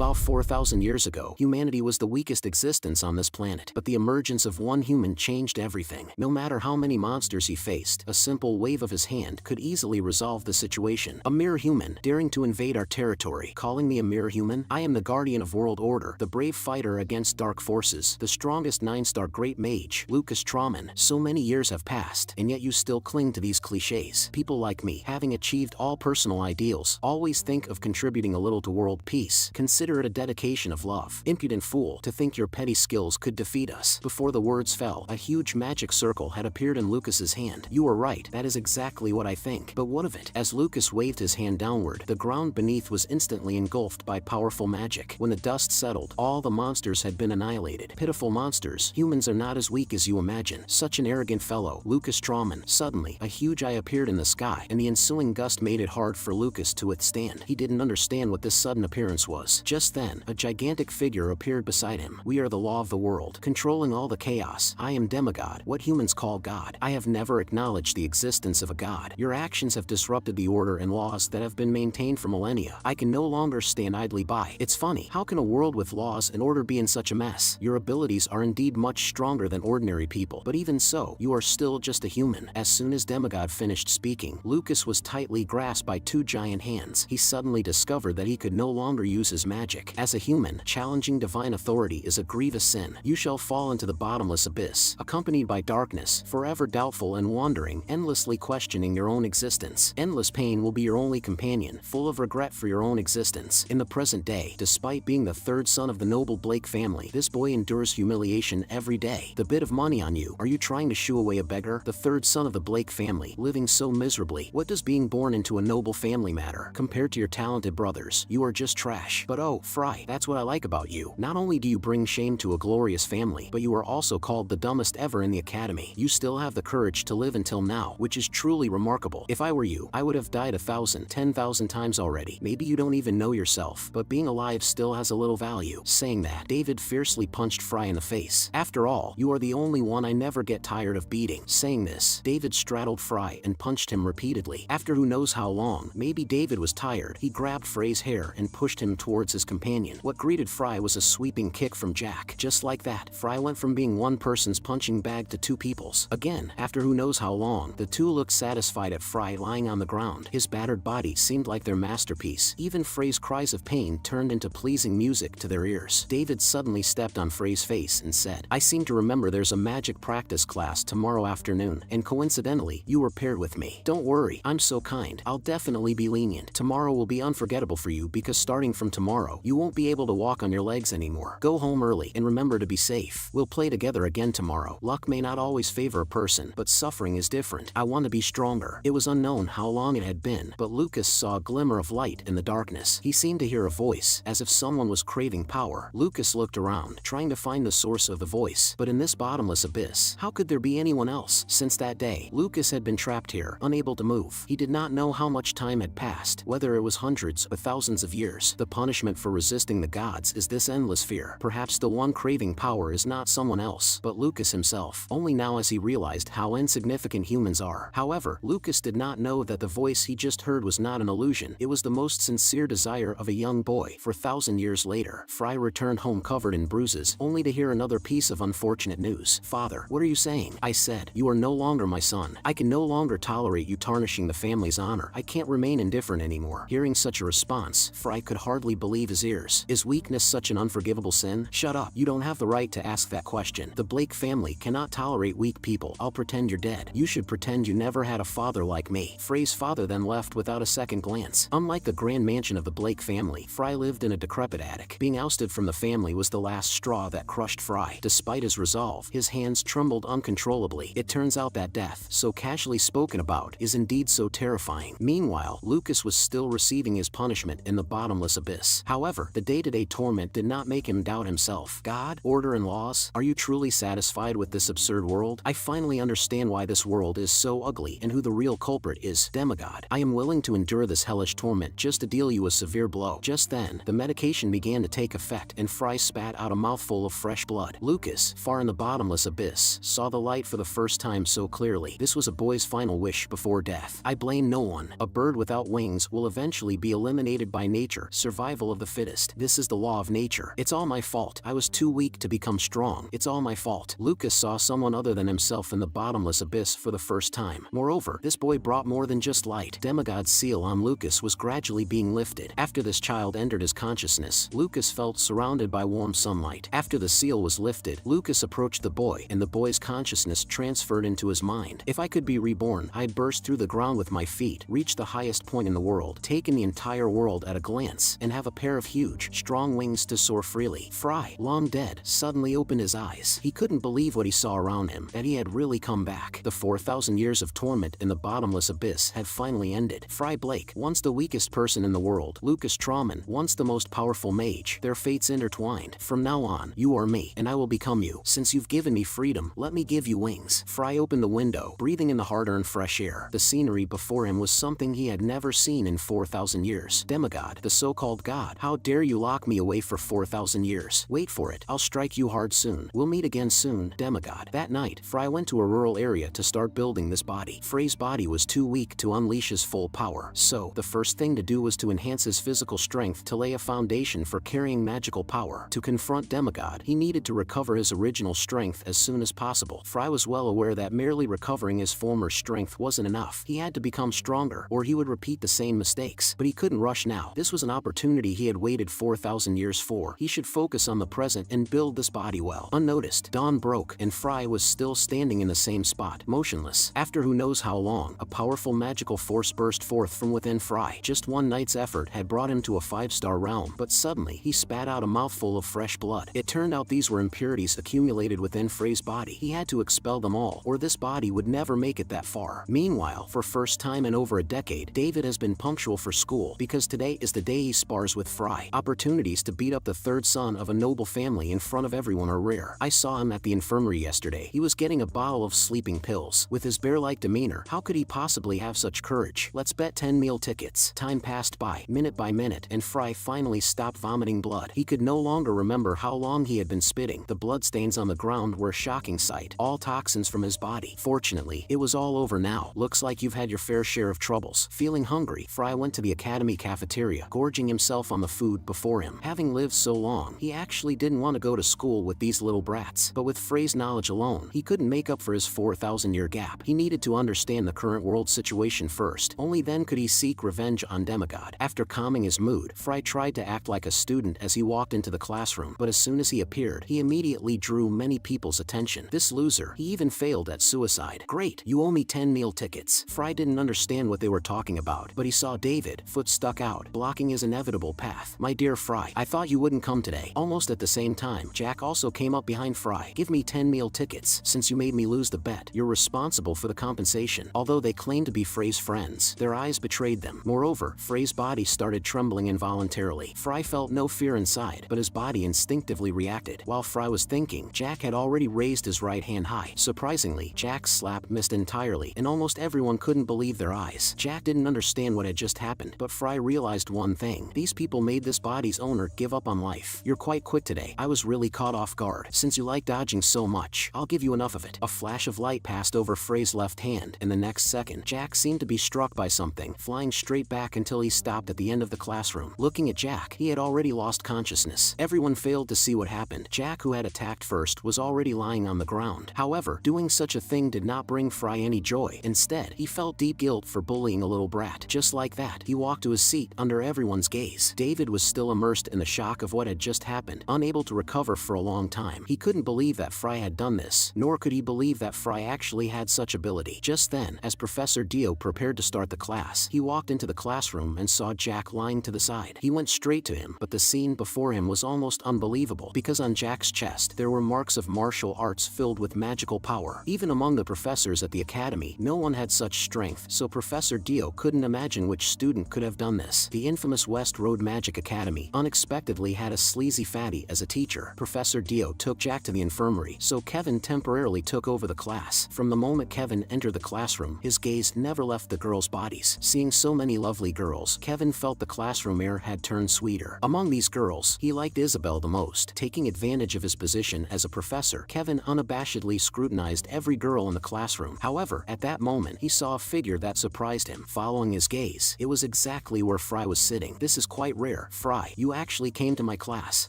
About 4,000 years ago, humanity was the weakest existence on this planet, but the emergence of one human changed everything. No matter how many monsters he faced, a simple wave of his hand could easily resolve the situation. A mere human, daring to invade our territory. Calling me a mere human? I am the guardian of world order, the brave fighter against dark forces, the strongest 9-star great mage, Lucas Trauman. So many years have passed, and yet you still cling to these cliches. People like me, having achieved all personal ideals, always think of contributing a little to world peace. Consider it a dedication of love. Impudent fool, to think your petty skills could defeat us. Before the words fell, a huge magic circle had appeared in Lucas's hand. You are right, that is exactly what I think. But what of it? As Lucas waved his hand downward, the ground beneath was instantly engulfed by powerful magic. When the dust settled, all the monsters had been annihilated. Pitiful monsters, humans are not as weak as you imagine. Such an arrogant fellow, Lucas Trauman. Suddenly, a huge eye appeared in the sky, and the ensuing gust made it hard for Lucas to withstand. He didn't understand what this sudden appearance was. Just then, a gigantic figure appeared beside him. We are the law of the world, controlling all the chaos. I am demigod, what humans call God. I have never acknowledged the existence of a god. Your actions have disrupted the order and laws that have been maintained for millennia. I can no longer stand idly by. It's funny, how can a world with laws and order be in such a mess? Your abilities are indeed much stronger than ordinary people, but even so, you are still just a human. As soon as Demigod finished speaking, Lucas was tightly grasped by two giant hands. He suddenly discovered that he could no longer use his magic. As a human, challenging divine authority is a grievous sin. You shall fall into the bottomless abyss, accompanied by darkness, forever doubtful and wandering, endlessly questioning your own existence. Endless pain will be your only companion, full of regret for your own existence. In the present day, despite being the third son of the noble Blake family, this boy endures humiliation every day. The bit of money on you, are you trying to shoo away a beggar? The third son of the Blake family, living so miserably. What does being born into a noble family matter? Compared to your talented brothers, you are just trash. But oh, Fry, that's what I like about you. Not only do you bring shame to a glorious family, but you are also called the dumbest ever in the academy. You still have the courage to live until now, which is truly remarkable. If I were you, I would have died 1,000, 10,000 times already. Maybe you don't even know yourself, but being alive still has a little value. Saying that, David fiercely punched Fry in the face. After all, you are the only one I never get tired of beating. Saying this, David straddled Fry and punched him repeatedly. After who knows how long, maybe David was tired, he grabbed Fray's hair and pushed him towards his companion. What greeted Fry was a sweeping kick from Jack. Just like that, Fry went from being one person's punching bag to two people's. Again, after who knows how long, the two looked satisfied at Fry lying on the ground. His battered body seemed like their masterpiece. Even Fray's cries of pain turned into pleasing music to their ears. David suddenly stepped on Fray's face and said, I seem to remember there's a magic practice class tomorrow afternoon, and coincidentally, you were paired with me. Don't worry, I'm so kind. I'll definitely be lenient. Tomorrow will be unforgettable for you because starting from tomorrow, you won't be able to walk on your legs anymore. Go home early and remember to be safe. We'll play together again tomorrow. Luck may not always favor a person, but suffering is different. I want to be stronger. It was unknown how long it had been, but Lucas saw a glimmer of light in the darkness. He seemed to hear a voice, as if someone was craving power. Lucas looked around, trying to find the source of the voice, but in this bottomless abyss, how could there be anyone else? Since that day, Lucas had been trapped here, unable to move. He did not know how much time had passed, whether it was hundreds or thousands of years. The punishment for resisting the gods is this endless fear. Perhaps the one craving power is not someone else, but Lucas himself. Only now as he realized how insignificant humans are. However, Lucas did not know that the voice he just heard was not an illusion. It was the most sincere desire of a young boy. 4,000 years later, Fry returned home covered in bruises, only to hear another piece of unfortunate news. Father, what are you saying? I said, you are no longer my son. I can no longer tolerate you tarnishing the family's honor. I can't remain indifferent anymore. Hearing such a response, Fry could hardly believe his ears. Is weakness such an unforgivable sin? Shut up. You don't have the right to ask that question. The Blake family cannot tolerate weak people. I'll pretend you're dead. You should pretend you never had a father like me. Fray's father then left without a second glance. Unlike the grand mansion of the Blake family, Fry lived in a decrepit attic. Being ousted from the family was the last straw that crushed Fry. Despite his resolve, his hands trembled uncontrollably. It turns out that death, so casually spoken about, is indeed so terrifying. Meanwhile, Lucas was still receiving his punishment in the bottomless abyss. However, the day-to-day torment did not make him doubt himself. God, order and laws? Are you truly satisfied with this absurd world? I finally understand why this world is so ugly and who the real culprit is. Demigod. I am willing to endure this hellish torment just to deal you a severe blow. Just then, the medication began to take effect and Fry spat out a mouthful of fresh blood. Lucas, far in the bottomless abyss, saw the light for the first time so clearly. This was a boy's final wish before death. I blame no one. A bird without wings will eventually be eliminated by nature. Survival of the fittest. This is the law of nature. It's all my fault. I was too weak to become strong. It's all my fault. Lucas saw someone other than himself in the bottomless abyss for the first time. Moreover, this boy brought more than just light. Demigod's seal on Lucas was gradually being lifted. After this child entered his consciousness, Lucas felt surrounded by warm sunlight. After the seal was lifted, Lucas approached the boy, and the boy's consciousness transferred into his mind. If I could be reborn, I'd burst through the ground with my feet, reach the highest point in the world, take in the entire world at a glance, and have a pair of huge, strong wings to soar freely. Fry, long dead, suddenly opened his eyes. He couldn't believe what he saw around him, that he had really come back. The 4,000 years of torment in the bottomless abyss had finally ended. Fry Blake, once the weakest person in the world, Lucas Trauman, once the most powerful mage, their fates intertwined. From now on, you are me, and I will become you. Since you've given me freedom, let me give you wings. Fry opened the window, breathing in the hard-earned fresh air. The scenery before him was something he had never seen in 4,000 years. Demigod, the so-called god, how dare you lock me away for 4,000 years? Wait for it, I'll strike you hard soon. We'll meet again soon, Demigod. That night, Fry went to a rural area to start building this body. Frey's body was too weak to unleash his full power, so the first thing to do was to enhance his physical strength to lay a foundation for carrying magical power. To confront Demigod, he needed to recover his original strength as soon as possible. Fry was well aware that merely recovering his former strength wasn't enough. He had to become stronger, or he would repeat the same mistakes. But he couldn't rush now. This was an opportunity he had waited 4,000 years for. He should focus on the present and build this body well. Unnoticed, dawn broke, and Fry was still standing in the same spot, motionless. After who knows how long, a powerful magical force burst forth from within Fry. Just one night's effort had brought him to a 5-star realm, but suddenly he spat out a mouthful of fresh blood. It turned out these were impurities accumulated within Frey's body. He had to expel them all, or this body would never make it that far. Meanwhile, for first time in over a decade, David has been punctual for school, because today is the day he spars with Fry. Opportunities to beat up the third son of a noble family in front of everyone are rare. I saw him at the infirmary yesterday. He was getting a bottle of sleeping pills. With his bear-like demeanor, how could he possibly have such courage? Let's bet 10 meal tickets. Time passed by minute, and Fry finally stopped vomiting blood. He could no longer remember how long he had been spitting. The bloodstains on the ground were a shocking sight, all toxins from his body. Fortunately, it was all over now. Looks like you've had your fair share of troubles. Feeling hungry, Fry went to the academy cafeteria, gorging himself on the food before him. Having lived so long, he actually didn't want to go to school with these little brats. But with Frey's knowledge alone, he couldn't make up for his 4,000-year gap. He needed to understand the current world situation first. Only then could he seek revenge on Demigod. After calming his mood, Fry tried to act like a student as he walked into the classroom, but as soon as he appeared, he immediately drew many people's attention. This loser, he even failed at suicide. Great, you owe me 10 meal tickets. Fry didn't understand what they were talking about, but he saw David, foot stuck out, blocking his inevitable path. My dear Fry, I thought you wouldn't come today. Almost at the same time, Jack also came up behind Fry. Give me 10 meal tickets. Since you made me lose the bet, you're responsible for the compensation. Although they claimed to be Frey's friends, their eyes betrayed them. Moreover, Frey's body started trembling involuntarily. Fry felt no fear inside, but his body instinctively reacted. While Fry was thinking, Jack had already raised his right hand high. Surprisingly, Jack's slap missed entirely, and almost everyone couldn't believe their eyes. Jack didn't understand what had just happened, but Fry realized one thing. These people made this body's owner give up on life. You're quite quick today. I was really caught off guard. Since you like dodging so much, I'll give you enough of it. A flash of light passed over Frey's left hand, and the next second, Jack seemed to be struck by something, flying straight back until he stopped at the end of the classroom. Looking at Jack, he had already lost consciousness. Everyone failed to see what happened. Jack, who had attacked first, was already lying on the ground. However, doing such a thing did not bring Fry any joy. Instead, he felt deep guilt for bullying a little brat. Just like that, he walked to his seat, under everyone's gaze. David was still immersed in the shock of what had just happened, unable to recover for a long time. He couldn't believe that Fry had done this, nor could he believe that Fry actually had such ability. Just then, as Professor Dio prepared to start the class, he walked into the classroom and saw Jack lying to the side. He went straight to him, but the scene before him was almost unbelievable, because on Jack's chest, there were marks of martial arts filled with magical power. Even among the professors at the academy, no one had such strength, so Professor Dio couldn't imagine which student could have done this. The infamous West Road Magic Academy unexpectedly had a sleazy fatty as a teacher. Professor Dio took Jack to the infirmary, so Kevin temporarily took over the class. From the moment Kevin entered the classroom, his gaze never left the girls' bodies. Seeing so many lovely girls, Kevin felt the classroom air had turned sweeter. Among these girls, he liked Isabel the most. Taking advantage of his position as a professor, Kevin unabashedly scrutinized every girl in the classroom. However, at that moment, he saw a figure that surprised him. Following his gaze, it was exactly where Fry was sitting. This is quite rare swear, Fry, you actually came to my class.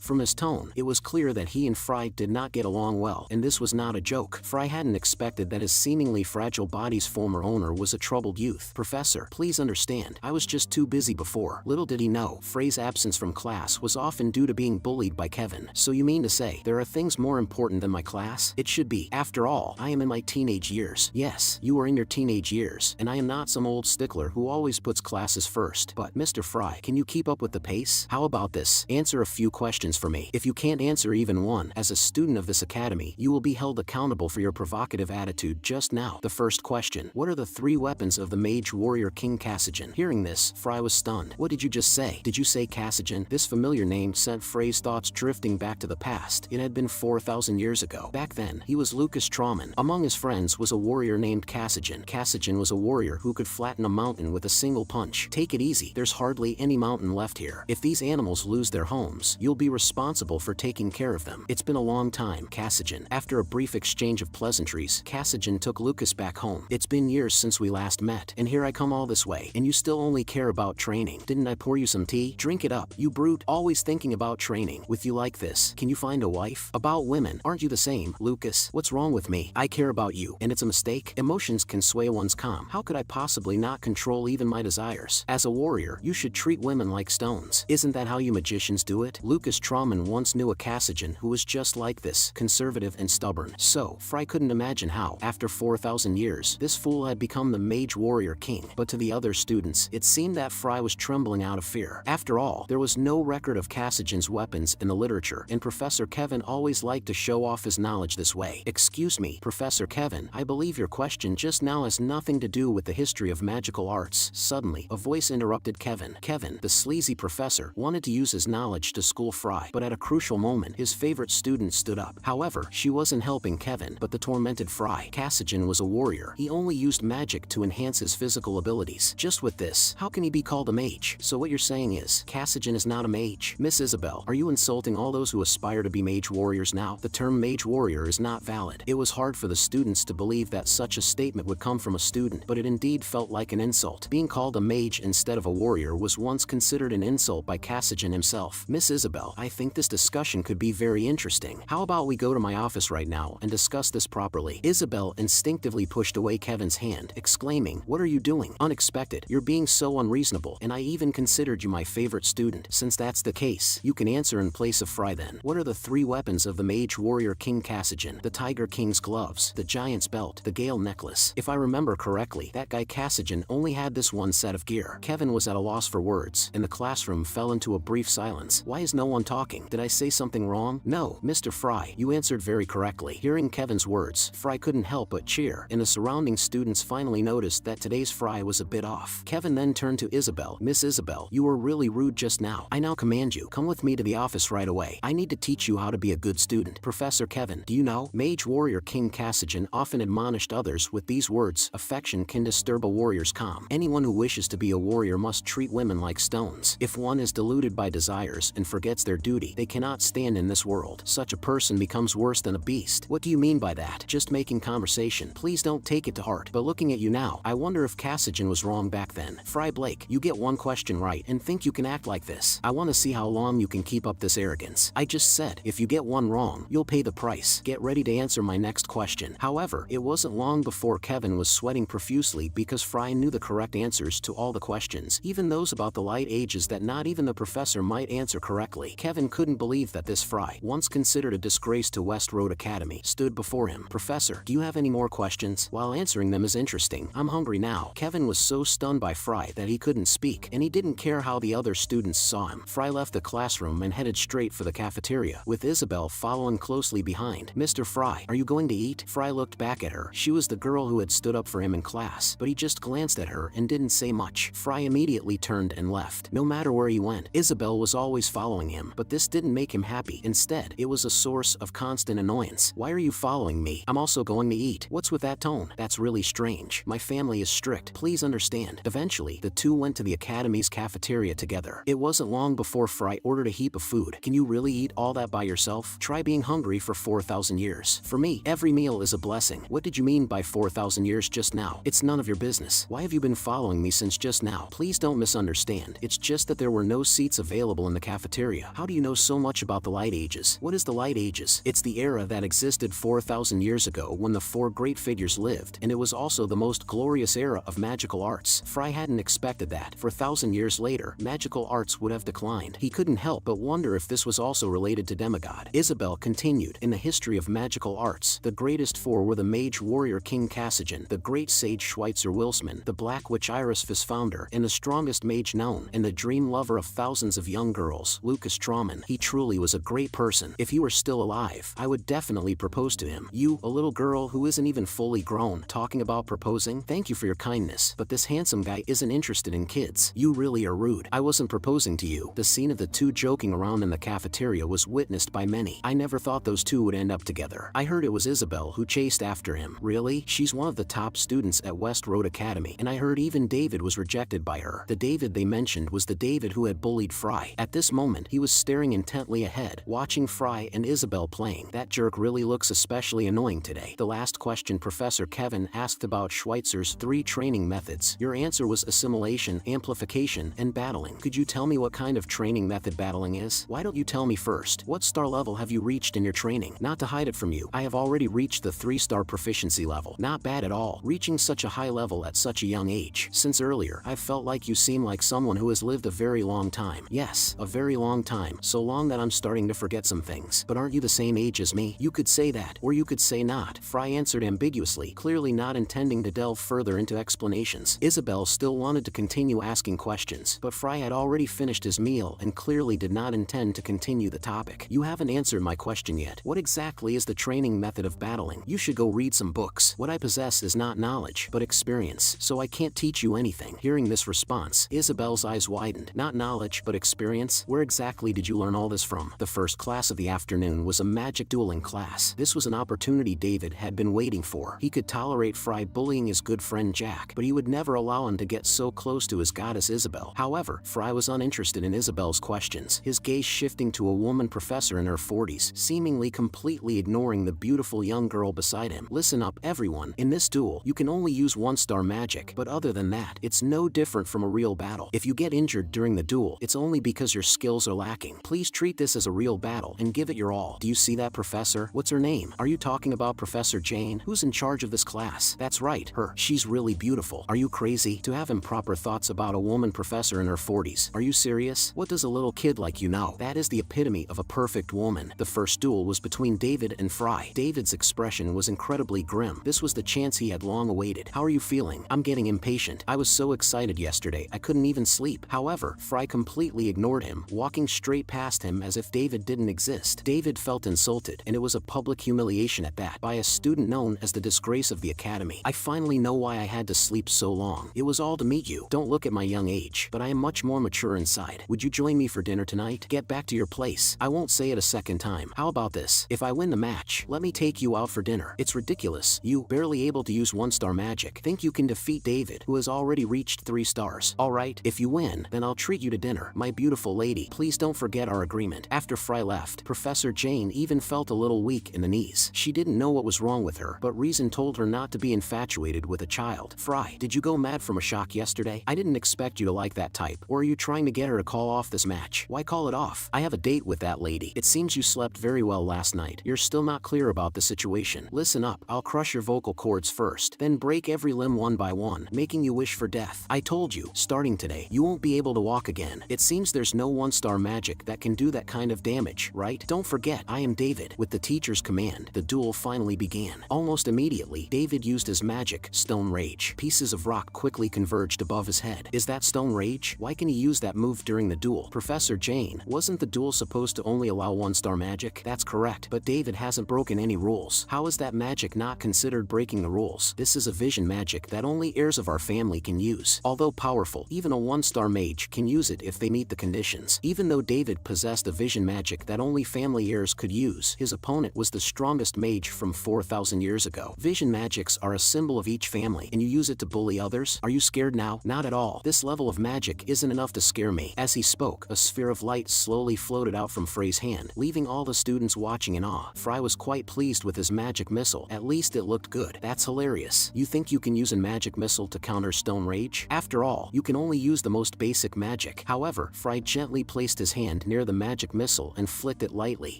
From his tone, it was clear that he and Fry did not get along well, and this was not a joke. Fry hadn't expected that his seemingly fragile body's former owner was a troubled youth. Professor, please understand, I was just too busy before. Little did he know, Fray's absence from class was often due to being bullied by Kevin. So you mean to say, there are things more important than my class? It should be. After all, I am in my teenage years. Yes, you are in your teenage years, and I am not some old stickler who always puts classes first. But, Mr. Fry, can you keep up with the pace? How about this? Answer a few questions for me. If you can't answer even one, as a student of this academy, you will be held accountable for your provocative attitude just now. The first question, what are the 3 weapons of the mage warrior King Cassian? Hearing this, Fry was stunned. What did you just say? Did you say Cassian? This familiar name sent Fray's thoughts drifting back to the past. It had been 4,000 years ago. Back then, he was Lucas Trauman. Among his friends was a warrior named Cassian. Cassian was a warrior who could flatten a mountain with a single punch. Take it easy, there's hardly any mountain left here. If these animals lose their homes, you'll be responsible for taking care of them. It's been a long time, Cassian. After a brief exchange of pleasantries, Cassian took Lucas back home. It's been years since we last met, and here I come all this way, and you still only care about training. Didn't I pour you some tea? Drink it up, you brute, always thinking about training. With you like this, can you find a wife? About women, aren't you the same? Lucas, what's wrong with me? I care about you, and it's a mistake? Emotions can sway one's calm. How could I possibly not control even my desires? As a warrior, you should treat women like stones. Isn't that how you magicians do it? Lucas Trauman once knew a Cassian who was just like this, conservative and stubborn. So, Fry couldn't imagine how, after 4,000 years, this fool had become the mage warrior king. But to the other students, it seemed that Fry was trembling out of fear. After all, there was no record of Cassian's weapons in the literature, and Professor Kevin always liked to show off his knowledge this way. Excuse me, Professor Kevin, I believe your question just now has nothing to do with the history of magical arts. Suddenly, a voice interrupted Kevin. Kevin, the sleazy professor, wanted to use his knowledge to school Fry, but at a crucial moment, his favorite student stood up. However, she wasn't helping Kevin, but the tormented Fry. Cassian was a warrior. He only used magic to enhance his physical abilities. Just with this, how can he be called a mage? So what you're saying is, Cassian is not a mage? Miss Isabel, are you insulting all those who aspire to be mage warriors now? The term mage warrior is not valid. It was hard for the students to believe that such a statement would come from a student, but it indeed felt like an insult. Being called a mage instead of a warrior was once considered an insult by Cassian himself. Miss Isabel, I think this discussion could be very interesting. How about we go to my office right now and discuss this properly? Isabel instinctively pushed away Kevin's hand, exclaiming, what are you doing? Unexpected. You're being so unreasonable, and I even considered you my favorite student. Since that's the case, you can answer in place of Fry then. What are the 3 weapons of the mage warrior King Cassian? The Tiger King's gloves, the Giant's belt, the Gale necklace. If I remember correctly, that guy Cassian only had this one set of gear. Kevin was at a loss for words, and the classroom fell into a brief silence. Why is no one talking? Did I say something wrong? No, Mr. Fry, you answered very correctly. Hearing Kevin's words, Fry couldn't help but cheer, and the surrounding students finally noticed that today's Fry was a bit off. Kevin then turned to Isabel. Miss Isabel, you were really rude just now. I now command you, come with me to the office right away. I need to teach you how to be a good student. Professor Kevin, do you know, Mage Warrior King Cassian often admonished others with these words, affection can disturb a warrior's calm. Anyone who wishes to be a warrior must treat women like stones. If one is deluded by desires and forgets their duty, they cannot stand in this world. Such a person becomes worse than a beast. What do you mean by that? Just making conversation. Please don't take it to heart. But looking at you now, I wonder if Cassian was wrong back then. Fry Blake, you get one question right and think you can act like this. I want to see how long you can keep up this arrogance. I just said, if you get one wrong, you'll pay the price. Get ready to answer my next question. However, it wasn't long before Kevin was sweating profusely because Fry knew the correct answers to all the questions, even those about the light ages that not even the professor might answer correctly. Kevin couldn't believe that this Fry, once considered a disgrace to West Road Academy, stood before him. Professor, do you have any more questions? While answering them is interesting, I'm hungry now. Kevin was so stunned by Fry that he couldn't speak, and he didn't care how the other students saw him. Fry left the classroom and headed straight for the cafeteria, with Isabel following closely behind. Mr. Fry, are you going to eat? Fry looked back at her. She was the girl who had stood up for him in class, but he just glanced at her and didn't say much. Fry immediately turned and left. No matter where he went, Isabel was always following him, but this didn't make him happy. Instead, it was a source of constant annoyance. Why are you following me? I'm also going to eat. What's with that tone? That's really strange. My family is strict. Please understand. Eventually, the two went to the academy's cafeteria together. It wasn't long before Fry ordered a heap of food. Can you really eat all that by yourself? Try being hungry for 4,000 years. For me, every meal is a blessing. What did you mean by 4,000 years just now? It's none of your business. Why have you been following me since just now? Please don't misunderstand. It's just that there were no seats available in the cafeteria. How do you know so much about the Light Ages? What is the Light Ages? It's the era that existed 4,000 years ago when the four great figures lived, and it was also the most glorious era of magical arts. Fry hadn't expected that. For 1,000 years later, magical arts would have declined. He couldn't help but wonder if this was also related to demigod. Isabel continued, in the history of magical arts, the greatest four were the mage warrior King Cassigen, the great sage Schweitzer Wilsman, the black witch Iris Founder, and the strongest mage known, and the dream lover of thousands of young girls, Lucas Trauman. He truly was a great person. If he were still alive, I would definitely propose to him. You, a little girl who isn't even fully grown, talking about proposing? Thank you for your kindness, but this handsome guy isn't interested in kids. You really are rude. I wasn't proposing to you. The scene of the two joking around in the cafeteria was witnessed by many. I never thought those two would end up together. I heard it was Isabel who chased after him. Really? She's one of the top students at West Road Academy, and I heard even David was rejected by her. The David they mentioned was the David who had bullied Fry. At this moment, he was staring intently ahead, watching Fry and Isabel playing. That jerk really looks especially annoying today. The last question Professor Kevin asked about Schweitzer's 3 training methods. Your answer was assimilation, amplification, and battling. Could you tell me what kind of training method battling is? Why don't you tell me first? What star level have you reached in your training? Not to hide it from you, I have already reached the 3-star proficiency level. Not bad at all, reaching such a high level at such a young age. Since earlier, I've felt like you seem like someone who has lived a very long time. Yes, a very long time, so long that I'm starting to forget some things. But aren't you the same age as me? You could say that, or you could say not. Fry answered ambiguously, clearly not intending to delve further into explanations. Isabel still wanted to continue asking questions, but Fry had already finished his meal and clearly did not intend to continue the topic. You haven't answered my question yet. What exactly is the training method of battling? You should go read some books. What I possess is not knowledge, but experience, so I can't teach you anything. Hearing this response, Isabel's eyes widened. Not knowledge, but experience? Where exactly did you learn all this from? The first class of the afternoon was a magic dueling class. This was an opportunity David had been waiting for. He could tolerate Fry bullying his good friend Jack, but he would never allow him to get so close to his goddess Isabel. However, Fry was uninterested in Isabel's questions, his gaze shifting to a woman professor in her 40s, seemingly completely ignoring the beautiful young girl beside him. Listen up, everyone. In this duel, you can only use 1-star magic, but other than that, it's no different from a real battle. If you get injured during the duel, it's only because your skills are lacking. Please treat this as a real battle and give it your all. Do you see that, Professor? What's her name? Are you talking about Professor Jane? Who's in charge of this class? That's right, her. She's really beautiful. Are you crazy to have improper thoughts about a woman professor in her 40s? Are you serious? What does a little kid like you know? That is the epitome of a perfect woman. The first duel was between David and Fry. David's expression was incredibly grim. This was the chance he had long awaited. How are you feeling? I'm getting impatient. I was so excited yesterday, I couldn't even sleep. However, Fry completely ignored him, walking straight past him as if David didn't exist. David felt insulted, and it was a public humiliation at that, by a student known as the disgrace of the academy. I finally know why I had to sleep so long. It was all to meet you. Don't look at my young age, but I am much more mature inside. Would you join me for dinner tonight? Get back to your place. I won't say it a second time. How about this? If I win the match, let me take you out for dinner. It's ridiculous. You, barely able to use 1-star magic, think you can defeat David, who has already reached 3 stars. Alright, if you win, then I'll treat you to dinner. My beautiful lady, please don't forget our agreement. After Fry left, Professor Jane even felt a little weak in the knees. She didn't know what was wrong with her, but reason told her not to be infatuated with a child. Fry, did you go mad from a shock yesterday? I didn't expect you to like that type. Or are you trying to get her to call off this match? Why call it off? I have a date with that lady. It seems you slept very well last night. You're still not clear about the situation. Listen up, I'll crush your vocal cords first, then break every limb one by one, making you wish for death. I told you, starting today, you won't be able to walk again. It seems there's no 1-star magic that can do that kind of damage, right? Don't forget, I am David. With the teacher's command, the duel finally began. Almost immediately, David used his magic, Stone Rage. Pieces of rock quickly converged above his head. Is that Stone Rage? Why can he use that move during the duel? Professor Jane, wasn't the duel supposed to only allow 1-star magic? That's correct, but David hasn't broken any rules. How is that magic not considered breaking the rules? This is a vision magic that only heirs of our family can use. Although powerful, even a 1-star mage can use it if they meet the conditions. Even though David possessed a vision magic that only family heirs could use, his opponent was the strongest mage from 4,000 years ago. Vision magics are a symbol of each family, and you use it to bully others? Are you scared now? Not at all. This level of magic isn't enough to scare me. As he spoke, a sphere of light slowly floated out from Frey's hand, leaving all the students watching in awe. Fry was quite pleased with his magic missile. At least it looked good. That's hilarious. You think you can use a magic missile to counter Stone Rage? After all, you can only use the most basic magic magic. However, Fry gently placed his hand near the magic missile and flicked it lightly.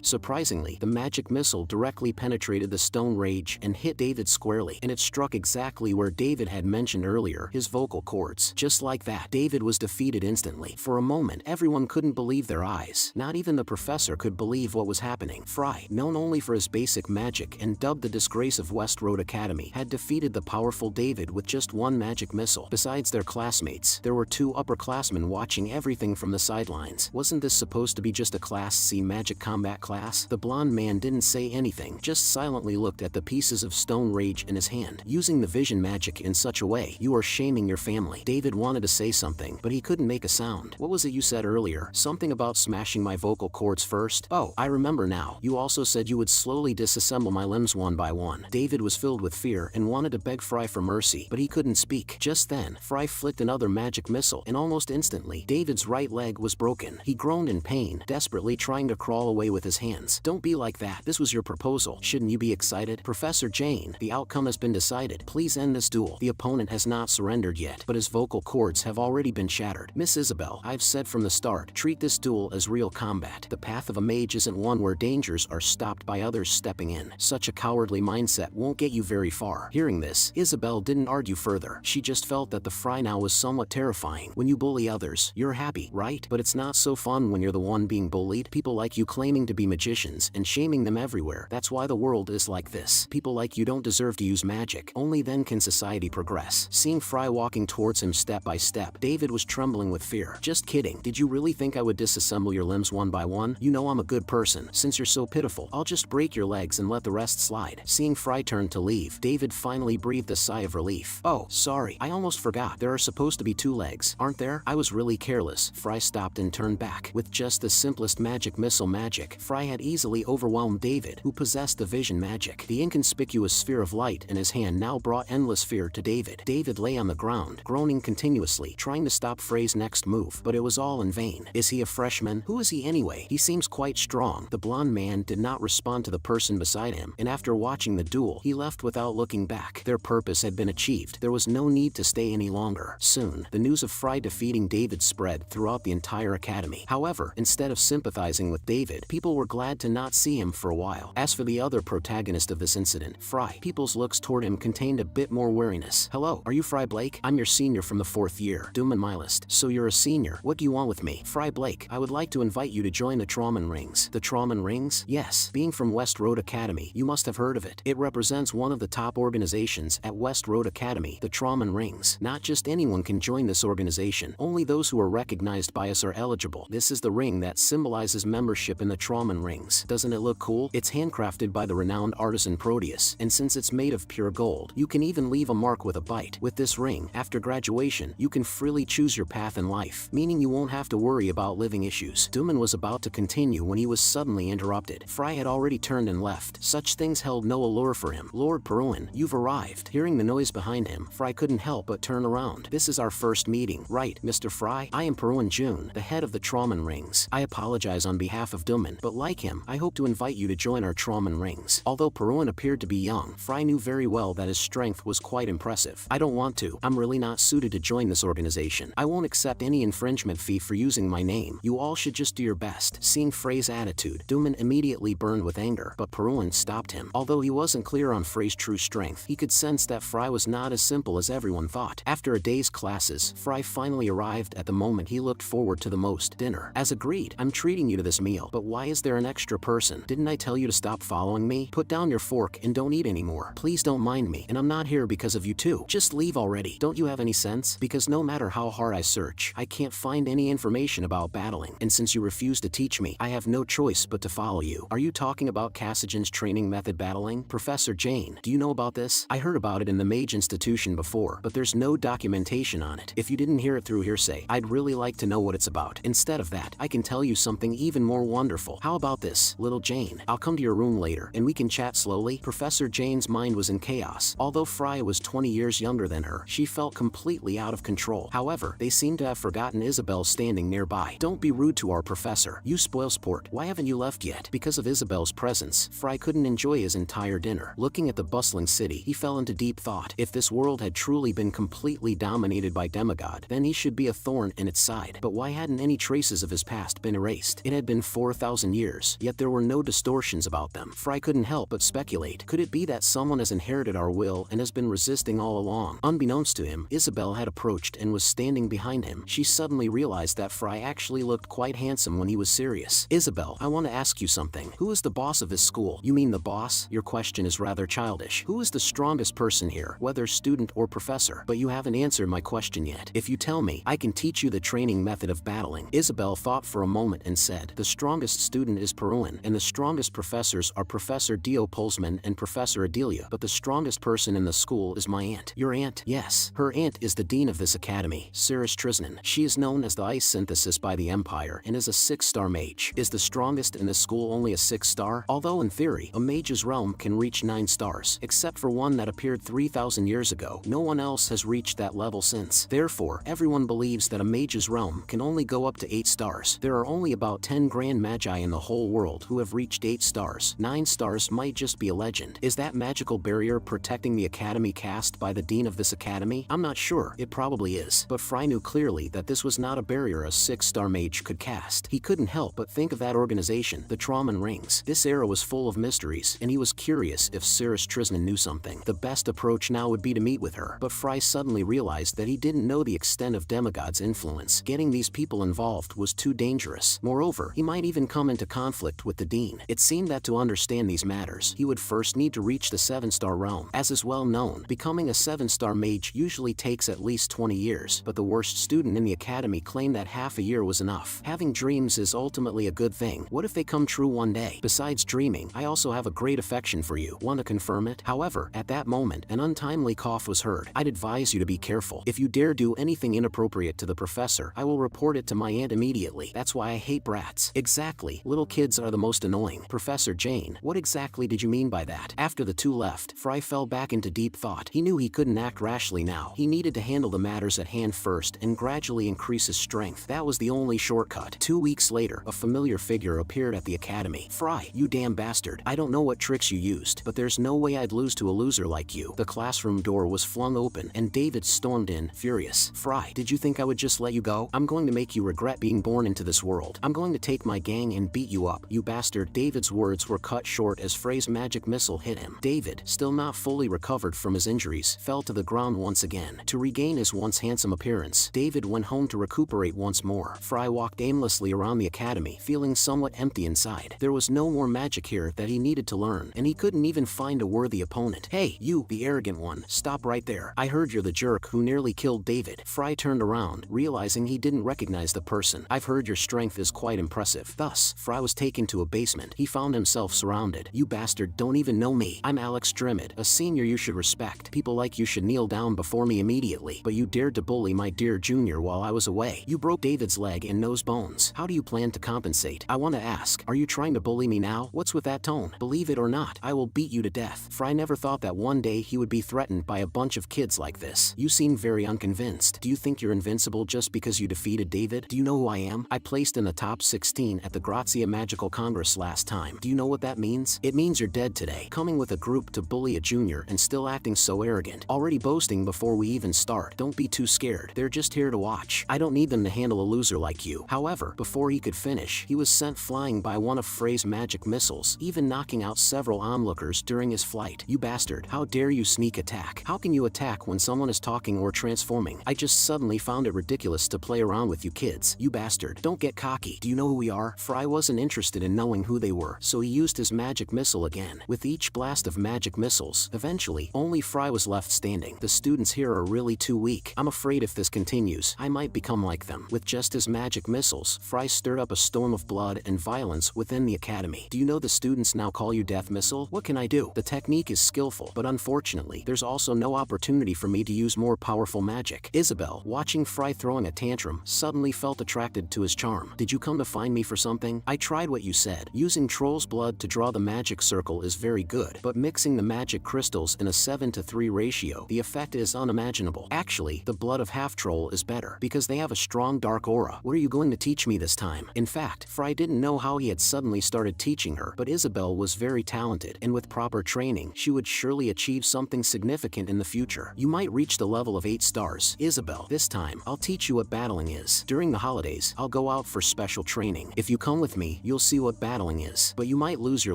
Surprisingly, the magic missile directly penetrated the stone rage and hit David squarely, and it struck exactly where David had mentioned earlier, his vocal cords. Just like that, David was defeated instantly. For a moment, everyone couldn't believe their eyes. Not even the professor could believe what was happening. Fry, known only for his basic magic and dubbed the disgrace of West Road Academy, had defeated the powerful David with just one magic missile. Besides their classmates, there were two upperclassmen watching everything from the sidelines. Wasn't this supposed to be just a Class C magic combat class? The blonde man didn't say anything, just silently looked at the pieces of stone rage in his hand. Using the vision magic in such a way, you are shaming your family. David wanted to say something, but he couldn't make a sound. What was it you said earlier? Something about smashing my vocal cords first? Oh, I remember now. You also said you would slowly disassemble my limbs one by one. David was filled with fear and wanted to beg Fry for mercy, but he couldn't speak. Just then, Fry flicked another magic missile, and almost instantly, David's right leg was broken. He groaned in pain, desperately trying to crawl away with his hands. Don't be like that. This was your proposal. Shouldn't you be excited? Professor Jane, the outcome has been decided. Please end this duel. The opponent has not surrendered yet, but his vocal cords have already been shattered. Miss Isabel, I've said from the start, treat this duel as real combat. The path of a mage isn't one where dangers are stopped by others stepping in. Such a cowardly mindset won't get you very far. Hearing this, Isabel didn't argue further. She just felt that the Fry now was somewhat terrifying. When you bully others, you're happy, right? But it's not so fun when you're the one being bullied. People like you claiming to be magicians and shaming them everywhere. That's why the world is like this. People like you don't deserve to use magic. Only then can society progress. Seeing Fry walking towards him step by step, David was trembling with fear. Just kidding. Did you really think I would disassemble your limbs one by one? You know I'm a good person. Since you're so pitiful, I'll just break your legs and let the rest slide. Seeing Fry turn to leave, David finally breathed a sigh of relief. Oh, sorry. I almost forgot. There are supposed to be two legs, aren't there? I was really careless. Fry stopped and turned back. With just the simplest magic missile magic, Fry had easily overwhelmed David, who possessed the vision magic. The inconspicuous sphere of light in his hand now brought endless fear to David. David lay on the ground, groaning continuously, trying to stop Frey's next move, but it was all in vain. Is he a freshman? Who is he anyway? He seems quite strong. The blonde man did not respond to the person beside him, and after watching the duel, he left without looking back. Their purpose had been achieved. There was no need to stay any longer. Soon, the news of Fry defeating David spread throughout the entire academy. However, instead of sympathizing with David, people were glad to not see him for a while. As for the other protagonist of this incident, Fry, people's looks toward him contained a bit more wariness. Hello, are you Fry Blake? I'm your senior from the 4th year. Doom and my list. So you're a senior. What do you want with me? Fry Blake, I would like to invite you to join the Traumon Rings. The Traumon Rings? Yes. Being from West Road Academy, you must have heard of it. It represents one of the top organizations at West Road Academy, the Traumon Rings. Not just anyone can join this organization. Only those who are recognized by us are eligible. This is the ring that symbolizes membership in the Traumon Rings. Doesn't it look cool? It's handcrafted by the renowned artisan Proteus, and since it's made of pure gold, you can even leave a mark with a bite. With this ring, after graduation, you can freely choose your path in life, meaning you won't have to worry about living issues. Duman was about to continue when he was suddenly interrupted. Fry had already turned and left. Such things held no allure for him. Lord Peruin, you've arrived. Hearing the noise behind him, Fry couldn't help but turn around. This is our first meeting, right, Mr. Fry? I am Peruin June, the head of the Traumon Rings. I apologize on behalf of Duman, but like him, I hope to invite you to join our Traumon Rings. Although Peruin appeared to be young, Fry knew very well that his strength was quite impressive. I don't want to. I'm really not suited to join this organization. I won't accept any infringement fee for using my name. You all should just do your best. Seeing Frey's attitude, Duman immediately burned with anger, but Peruin stopped him. Although he wasn't clear on Frey's true strength, he could sense that Fry was not as simple as everyone thought. After a day's classes, Fry finally arrived at the moment he looked forward to the most, dinner. As agreed, I'm treating you to this meal, but why is there an extra person? Didn't I tell you to stop following me? Put down your fork and don't eat anymore. Please don't mind me, and I'm not here because of you too. Just leave already. Don't you have any sense? Because no matter how hard I search, I can't find any information about battling, and since you refuse to teach me, I have no choice but to follow you. Are you talking about Cassigen's training method battling? Professor Jane, do you know about this? I heard about it in the Mage Institution before, but there's no documentation on it. If you didn't hear it through hearsay, I'd really like to know what it's about. Instead of that, I can tell you something even more wonderful. How about this, little Jane? I'll come to your room later, and we can chat slowly. Professor Jane's mind was in chaos. Although Fry was 20 years younger than her, she felt completely out of control. However, they seemed to have forgotten Isabel standing nearby. Don't be rude to our professor. You spoil sport. Why haven't you left yet? Because of Isabel's presence, Fry couldn't enjoy his entire dinner. Looking at the bustling city, he fell into deep thought. If this world had truly been completely dominated by demigod, then he should be a thorn in its side. But why hadn't any traces of his past been erased? It had been 4,000 years, yet there were no distortions about them. Fry couldn't help but speculate. Could it be that someone has inherited our will and has been resisting all along? Unbeknownst to him, Isabel had approached and was standing behind him. She suddenly realized that Fry actually looked quite handsome when he was serious. Isabel, I want to ask you something. Who is the boss of this school? You mean the boss? Your question is rather childish. Who is the strongest person here, whether student or professor? But you haven't answered my question yet. If you tell me, I can teach you the training method of battling. Isabel thought for a moment and said, the strongest student is Peruin, and the strongest professors are Professor Dio Polsman and Professor Adelia. But the strongest person in the school is my aunt. Your aunt? Yes. Her aunt is the dean of this academy, Cirrus Trisnan. She is known as the Ice Synthesis by the Empire and is a 6-star mage. Is the strongest in the school only a 6-star? Although in theory, a mage's realm can reach 9 stars, except for one that appeared 3,000 years ago. No one else has reached that level since. Therefore, everyone believes that a mage's realm can only go up to 8 stars. There are only about 10 grand magi in the whole world who have reached 8 stars. 9 stars might just be a legend. Is that magical barrier protecting the academy cast by the dean of this academy? I'm not sure. It probably is. But Fry knew clearly that this was not a barrier a 6-star mage could cast. He couldn't help but think of that organization, the Trauman Rings. This era was full of mysteries, and he was curious if Cirrus Trisnan knew something. The best approach now would be to meet with her. But Fry suddenly realized that he didn't know the extent of Demigod's influence. Getting these people involved was too dangerous. Moreover, he might even come into conflict with the dean. It seemed that to understand these matters, he would first need to reach the 7-star realm. As is well known, becoming a 7-star mage usually takes at least 20 years, but the worst student in the academy claimed that half a year was enough. Having dreams is ultimately a good thing. What if they come true one day? Besides dreaming, I also have a great affection for you. Want to confirm it? However, at that moment, an untimely cough was heard. I'd advise you to be careful. If you dare do anything inappropriate to the professor, I will report it to my aunt immediately. That's why I hate brats. Exactly. Little kids are the most annoying. Professor Jane, what exactly did you mean by that? After the two left, Fry fell back into deep thought. He knew he couldn't act rashly now. He needed to handle the matters at hand first and gradually increase his strength. That was the only shortcut. 2 weeks later, a familiar figure appeared at the academy. Fry, you damn bastard. I don't know what tricks you used, but there's no way I'd lose to a loser like you. The classroom door was flung open, and David stormed in, furious. Fry, did you think I would just let you go? I'm going to make you regret being born into this world. I'm going to take my gang and beat you up, you bastard. David's words were cut short as Frey's magic missile hit him. David, still not fully recovered from his injuries, fell to the ground once again. To regain his once handsome appearance, David went home to recuperate once more. Fry walked aimlessly around the academy, feeling somewhat empty inside. There was no more magic here that he needed to learn, and he couldn't even find a worthy opponent. Hey, you, the arrogant one, stop right there. I heard you're the jerk who nearly killed David. Fry turned around, realizing he didn't recognize the person. I've heard your strength is quite impressive. Thus, Fry was taken to a basement. He found himself surrounded. You bastard don't even know me. I'm Alex Drimid, a senior you should respect. People like you should kneel down before me immediately. But you dared to bully my dear junior while I was away. You broke David's leg and nose bones. How do you plan to compensate? I want to ask, are you trying to bully me now? What's with that tone? Believe it or not, I will beat you to death. Fry never thought that one day he would be threatened by a bunch of kids like this. You seem very unconvinced. Do you think you're invincible just because you defeated David? Do you know who I am? I placed in the top 16 at the Grazia Magical Congress last time. Do you know what that means? It means you're dead today. Coming with a group to bully a junior and still acting so arrogant. Already boasting before we even start. Don't be too scared. They're just here to watch. I don't need them to handle a loser like you. However, before he could finish, he was sent flying by one of Frey's magic missiles, even knocking out several onlookers during his flight. You bastard, how dare you sneak attack? How can you attack when someone is talking or transforming? I just suddenly found it ridiculous to play around with you kids. You bastard, don't get cocky. Do you know who we are? Fry wasn't interested in knowing who they were, so he used his magic missile again. With each blast of magic missiles, eventually, only Fry was left standing. The students here are really too weak. I'm afraid if this continues, I might become like them. With just his magic missiles, Fry stirred up a storm of blood and violence within the academy. Do you know the students now call you Death Missile? What can I do? The technique is skillful, but unfortunately, there's also no opportunity for me to use more powerful magic. Isabel, watching Fry throwing a tantrum, suddenly felt attracted to his charm. Did you come to find me for something? I tried what you said. Using troll's blood to draw the magic circle is very good, but mixing the magic crystals in a 7:3 ratio, the effect is unimaginable. Actually, the blood of half-troll is better, because they have a strong dark aura. What are you going to teach me this time? In fact, Fry didn't know how he had suddenly started teaching her, but Isabel was very talented, and with proper training, she would surely achieve something significant in the future. You might reach the level of 8 stars. Isabel, this time, I'll teach teach you what battling is. During the holidays, I'll go out for special training. If you come with me, you'll see what battling is. But you might lose your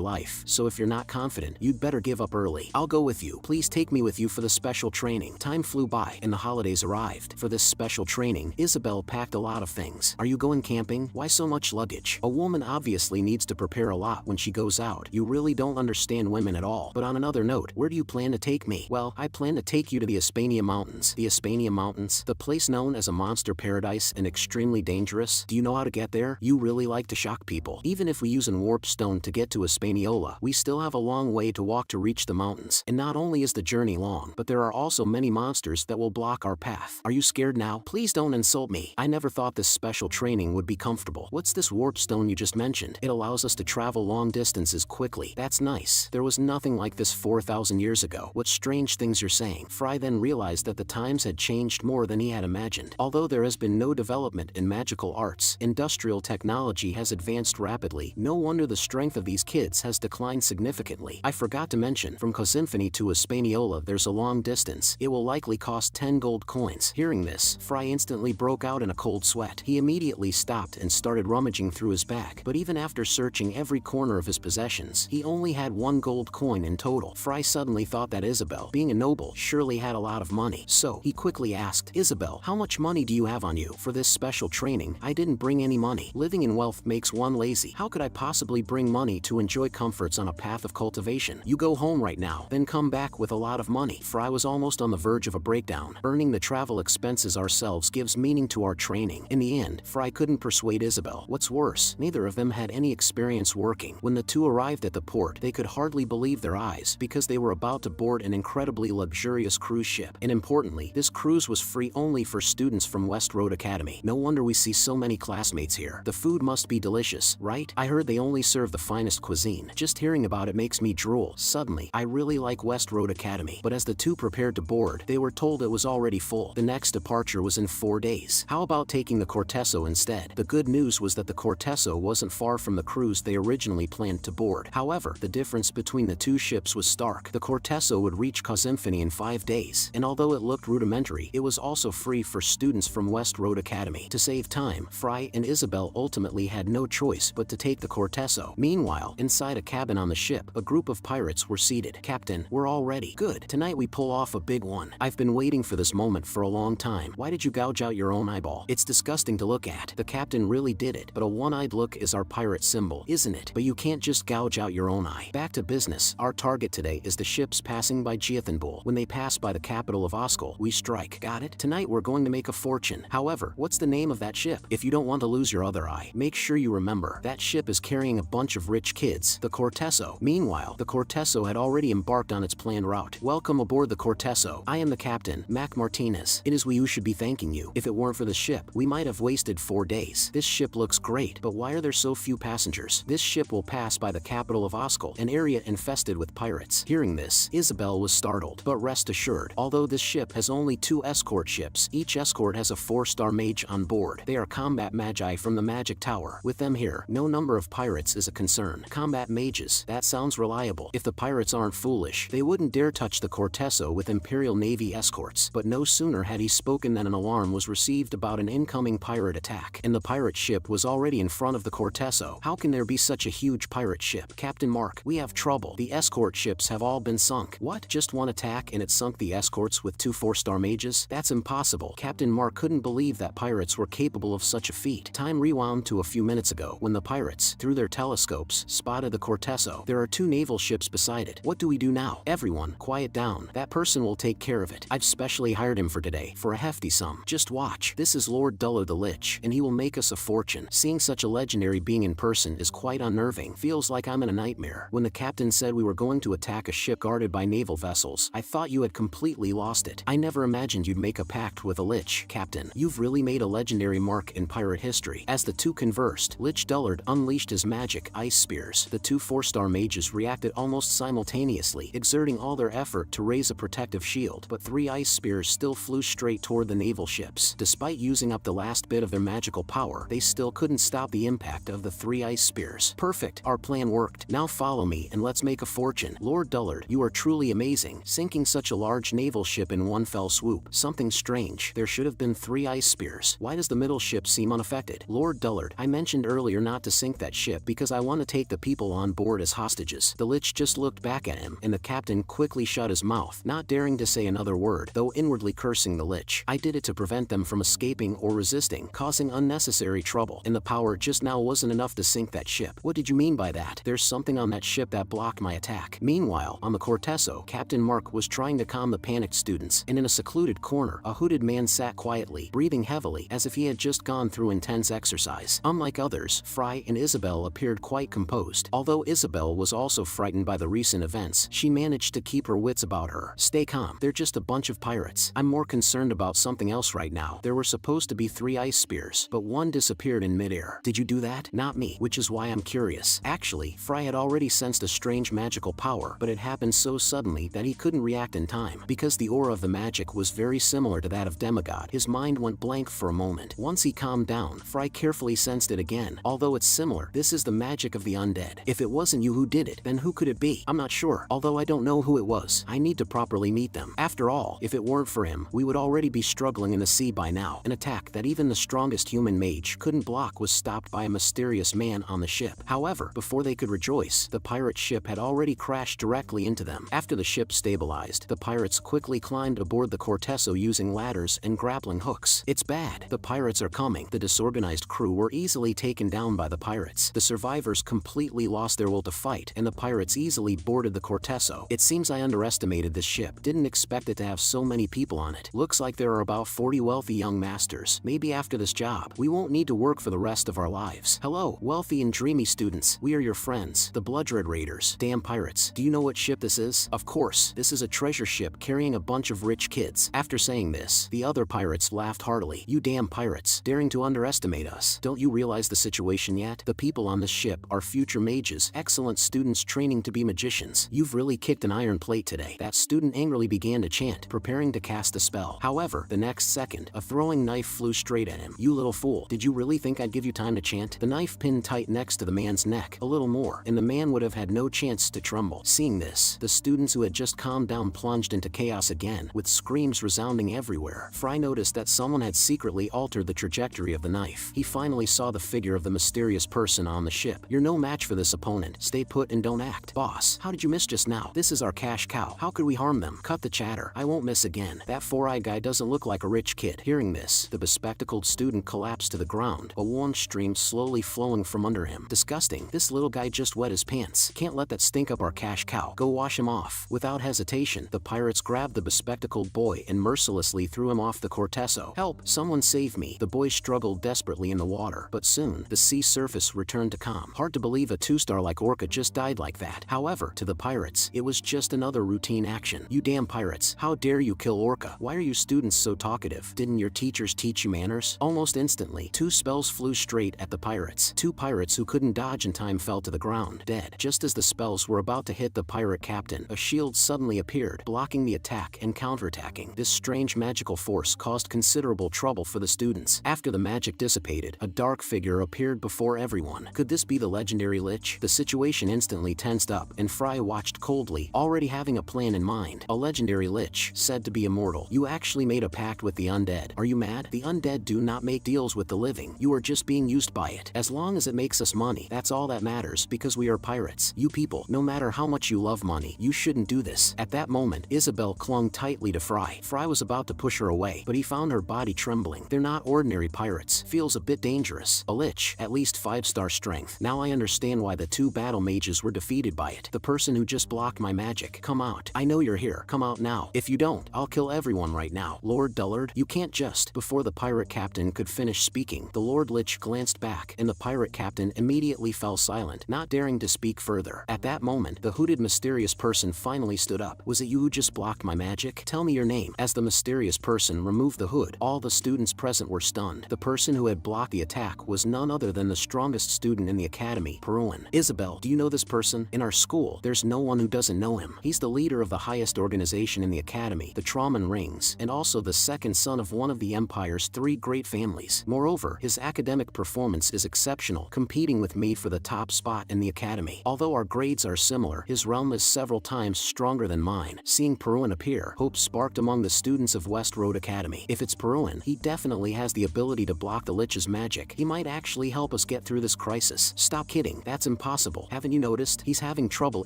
life, so if you're not confident, you'd better give up early. I'll go with you. Please take me with you for the special training. Time flew by, and the holidays arrived. For this special training, Isabel packed a lot of things. Are you going camping? Why so much luggage? A woman obviously needs to prepare a lot when she goes out. You really don't understand women at all. But on another note, where do you plan to take me? Well, I plan to take you to the Hispania Mountains. The Hispania Mountains? The place known as a monster paradise and extremely dangerous? Do you know how to get there? You really like to shock people. Even if we use an warp stone to get to Hispaniola, we still have a long way to walk to reach the mountains. And not only is the journey long, but there are also many monsters that will block our path. Are you scared now? Please don't insult me. I never thought this special training would be comfortable. What's this warp stone you just mentioned? It allows us to travel long distances quickly. That's nice. There was nothing like this 4,000 years ago. What strange things you're saying. Fry then realized that the times had changed more than he had imagined. Although there has been no development in magical arts, industrial technology has advanced rapidly. No wonder the strength of these kids has declined significantly. I forgot to mention, from Cosinfini to Hispaniola there's a long distance. It will likely cost 10 gold coins. Hearing this, Fry instantly broke out in a cold sweat. He immediately stopped and started rummaging through his bag. But even after searching every corner of his possessions, he only had 1 gold coin in total. Fry suddenly thought that Isabel, being a noble, surely had a lot of money. So, he quickly asked, Isabel, how much money do you have on you? For this special training, I didn't bring any money. Living in wealth makes one lazy. How could I possibly bring money to enjoy comforts on a path of cultivation? You go home right now, then come back with a lot of money. Fry was almost on the verge of a breakdown. Earning the travel expenses ourselves gives meaning to our training. In the end, Fry couldn't persuade Isabel. What's worse, neither of them had any experience working. When the two arrived at the port, they could hardly believe their eyes because they were about to board an incredibly luxurious cruise ship. And importantly, this cruise was free only for students from West Road Academy. No wonder we see so many classmates here. The food must be delicious, right? I heard they only serve the finest cuisine. Just hearing about it makes me drool. Suddenly, I really like West Road Academy. But as the two prepared to board, they were told it was already full. The next departure was in 4 days. How about taking the Corteso instead? The good news was that the Corteso wasn't far from the cruise they originally planned to board. However, the difference between the two ships was stark. The Corteso would reach Cosinfini in 5 days, and although it looked rudimentary, it was also free for students from West Road Academy. To save time, Fry and Isabel ultimately had no choice but to take the Corteso. Meanwhile, inside a cabin on the ship, a group of pirates were seated. Captain, we're all ready. Good. Tonight we pull off a big one. I've been waiting for this moment for a long time. Why did you gouge out your own eyeball? It's disgusting to look at. The captain really did it, but a one-eyed look is our pirate symbol, isn't it? But you can't just gouge out your own eye. Back to business. Our target today is the ships passing by Giathanbul. When they pass by the capital of Oskal, we strike. Got it? Tonight we're going to make a fortune. However, what's the name of that ship? If you don't want to lose your other eye, make sure you remember, that ship is carrying a bunch of rich kids, the Corteso. Meanwhile, the Corteso had already embarked on its planned route. Welcome aboard the Corteso. I am the captain, Mac Martinez. It is we who should be thanking you. If it weren't for the ship, we might have wasted 4 days. This ship looks great, but why are there so few passengers? This ship will pass by the capital of Oskal, an area infested with pirates. Hearing this, Isabel was startled, but rest assured, although this ship has only 2 escort ships, each escort has a 4-star mage on board. They are combat magi from the magic tower. With them here, no number of pirates is a concern. Combat mages, that sounds reliable. If the pirates aren't foolish, they wouldn't dare touch the Corteso with Imperial Navy escorts. But no sooner had he spoken than an alarm was received about an incoming pirate attack, and the pirate ship was already in front of the Corteso. How can there be such a huge pirate ship? Captain Mark, we have trouble. The escort ships have all been sunk. What? Just one attack and it sunk the escorts with 2 4-star mages? That's impossible. Captain Mark couldn't believe that pirates were capable of such a feat. Time rewound to a few minutes ago when the pirates, through their telescopes, spotted the Corteso. There are 2 naval ships beside it. What do we do now? Everyone, quiet down. That person will take care of it. I've specially hired him for today, for a hefty sum. Just watch. This is Lord Dullard the Lich, and he will make us a fortune. Seeing such a legendary being in person is quite unnerving. Feels like I'm in a nightmare. When the captain said we were going to attack a ship guarded by naval vessels, I thought you had completely lost it. I never imagined you'd make a pact with a Lich, Captain. You've really made a legendary mark in pirate history. As the two conversed, Lich Dullard unleashed his magic ice spears. The 2 4-star mages reacted almost simultaneously, exerting all their effort to raise a protective shield, but 3 ice spears still flew straight toward the naval ships. Despite using up the last bit of their magical power, they still couldn't stop the impact of the 3 ice spears. Perfect. Our plan worked. Now follow me and let's make a fortune. Lord Dullard, you are truly amazing, sinking such a large naval ship in one fell swoop. Something strange. There should have been even 3 ice spears. Why does the middle ship seem unaffected? Lord Dullard, I mentioned earlier not to sink that ship because I want to take the people on board as hostages. The Lich just looked back at him, and the captain quickly shut his mouth, not daring to say another word, though inwardly cursing the Lich. I did it to prevent them from escaping or resisting, causing unnecessary trouble, and the power just now wasn't enough to sink that ship. What did you mean by that? There's something on that ship that blocked my attack. Meanwhile, on the Corteso, Captain Mark was trying to calm the panicked students, and in a secluded corner, a hooded man sat quietly, breathing heavily as if he had just gone through intense exercise. Unlike others, Fry and Isabel appeared quite composed. Although Isabel was also frightened by the recent events, she managed to keep her wits about her. Stay calm, they're just a bunch of pirates. I'm more concerned about something else right now. There were supposed to be 3 ice spears, but one disappeared in midair. Did you do that? Not me, which is why I'm curious. Actually, Fry had already sensed a strange magical power, but it happened so suddenly that he couldn't react in time. Because the aura of the magic was very similar to that of Demigod, his mind went blank for a moment. Once he calmed down, Fry carefully sensed it again. Although it's similar, this is the magic of the undead. If it wasn't you who did it, then who could it be? I'm not sure. Although I don't know who it was, I need to properly meet them. After all, if it weren't for him, we would already be struggling in the sea by now. An attack that even the strongest human mage couldn't block was stopped by a mysterious man on the ship. However, before they could rejoice, the pirate ship had already crashed directly into them. After the ship stabilized, the pirates quickly climbed aboard the Corteso using ladders and grappling hooks. It's bad. The pirates are coming. The disorganized crew were easily taken down by the pirates. The survivors completely lost their will to fight, and the pirates easily boarded the Corteso. It seems I underestimated this ship. Didn't expect it to have so many people on it. Looks like there are about 40 wealthy young masters. Maybe after this job, we won't need to work for the rest of our lives. Hello, wealthy and dreamy students. We are your friends, the Bloodred Raiders. Damn pirates. Do you know what ship this is? Of course, this is a treasure ship carrying a bunch of rich kids. After saying this, the other pirates laughed heartily. You damn pirates, daring to underestimate us. Don't you realize the situation yet? The people on this ship are future mages, excellent students training to be magicians. You've really kicked an iron plate today. That student angrily began to chant, preparing to cast a spell. However, the next second, a throwing knife flew straight at him. You little fool. Did you really think I'd give you time to chant? The knife pinned tight next to the man's neck, a little more, and the man would have had no chance to tremble. Seeing this, the students who had just calmed down plunged into chaos again, with screams resounding everywhere. Fry noticed that someone had secretly altered the trajectory of the knife. He finally saw the figure of the mysterious person on the ship. You're no match for this opponent. Stay put and don't act. Boss, how did you miss just now? This is our cash cow. How could we harm them? Cut the chatter. I won't miss again. That four-eyed guy doesn't look like a rich kid. Hearing this, the bespectacled student collapsed to the ground, a warm stream slowly flowing from under him. Disgusting. This little guy just wet his pants. Can't let that stink up our cash cow. Go wash him off. Without hesitation, the pirates grabbed the bespectacled boy and mercilessly threw him off the Corteso. Help! Someone save me. The boy struggled desperately in the water, but soon, the sea surface returned to calm. Hard to believe a two-star like Orca just died like that. However, to the pirates, it was just another routine action. You damn pirates, how dare you kill Orca? Why are you students so talkative? Didn't your teachers teach you manners? Almost instantly, two spells flew straight at the pirates. Two pirates who couldn't dodge in time fell to the ground, dead. Just as the spells were about to hit the pirate captain, a shield suddenly appeared, blocking the attack and counterattacking. This strange magical force caused considerable trouble for the students. After the magic dissipated, a dark figure appeared before everyone. Could this be the legendary Lich? The situation instantly tensed up, and Fry watched coldly, already having a plan in mind. A legendary Lich, said to be immortal. You actually made a pact with the undead. Are you mad? The undead do not make deals with the living. You are just being used by it. As long as it makes us money, that's all that matters, because we are pirates. You people, no matter how much you love money, you shouldn't do this. At that moment, Isabel clung tightly to Fry. Fry was about to push her away, but he found her body trembling. They're not ordinary pirates. Feels a bit dangerous. A Lich, at least 5-star strength. Now I understand why the two battle mages were defeated by it. The person who just blocked my magic. Come out. I know you're here. Come out now. If you don't, I'll kill everyone right now. Lord Dullard, you can't just. Before the pirate captain could finish speaking, the Lord Lich glanced back, and the pirate captain immediately fell silent, not daring to speak further. At that moment, the hooded mysterious person finally stood up. Was it you who just blocked my magic? Tell me your name. As the mysterious person removed the hood, all the students present were stunned. The person who had blocked the attack was none other than the strongest student in the academy, Peruin. Isabel, do you know this person? In our school, there's no one who doesn't know him. He's the leader of the highest organization in the academy, the Trauman Rings, and also the second son of one of the Empire's 3 great families. Moreover, his academic performance is exceptional, competing with me for the top spot in the academy. Although our grades are similar, his realm is several times stronger than mine. Seeing Peruin appear, hope sparked among the students of West Road Academy. If If it's Peruin, he definitely has the ability to block the Lich's magic. He might actually help us get through this crisis. Stop kidding, that's impossible. Haven't you noticed? He's having trouble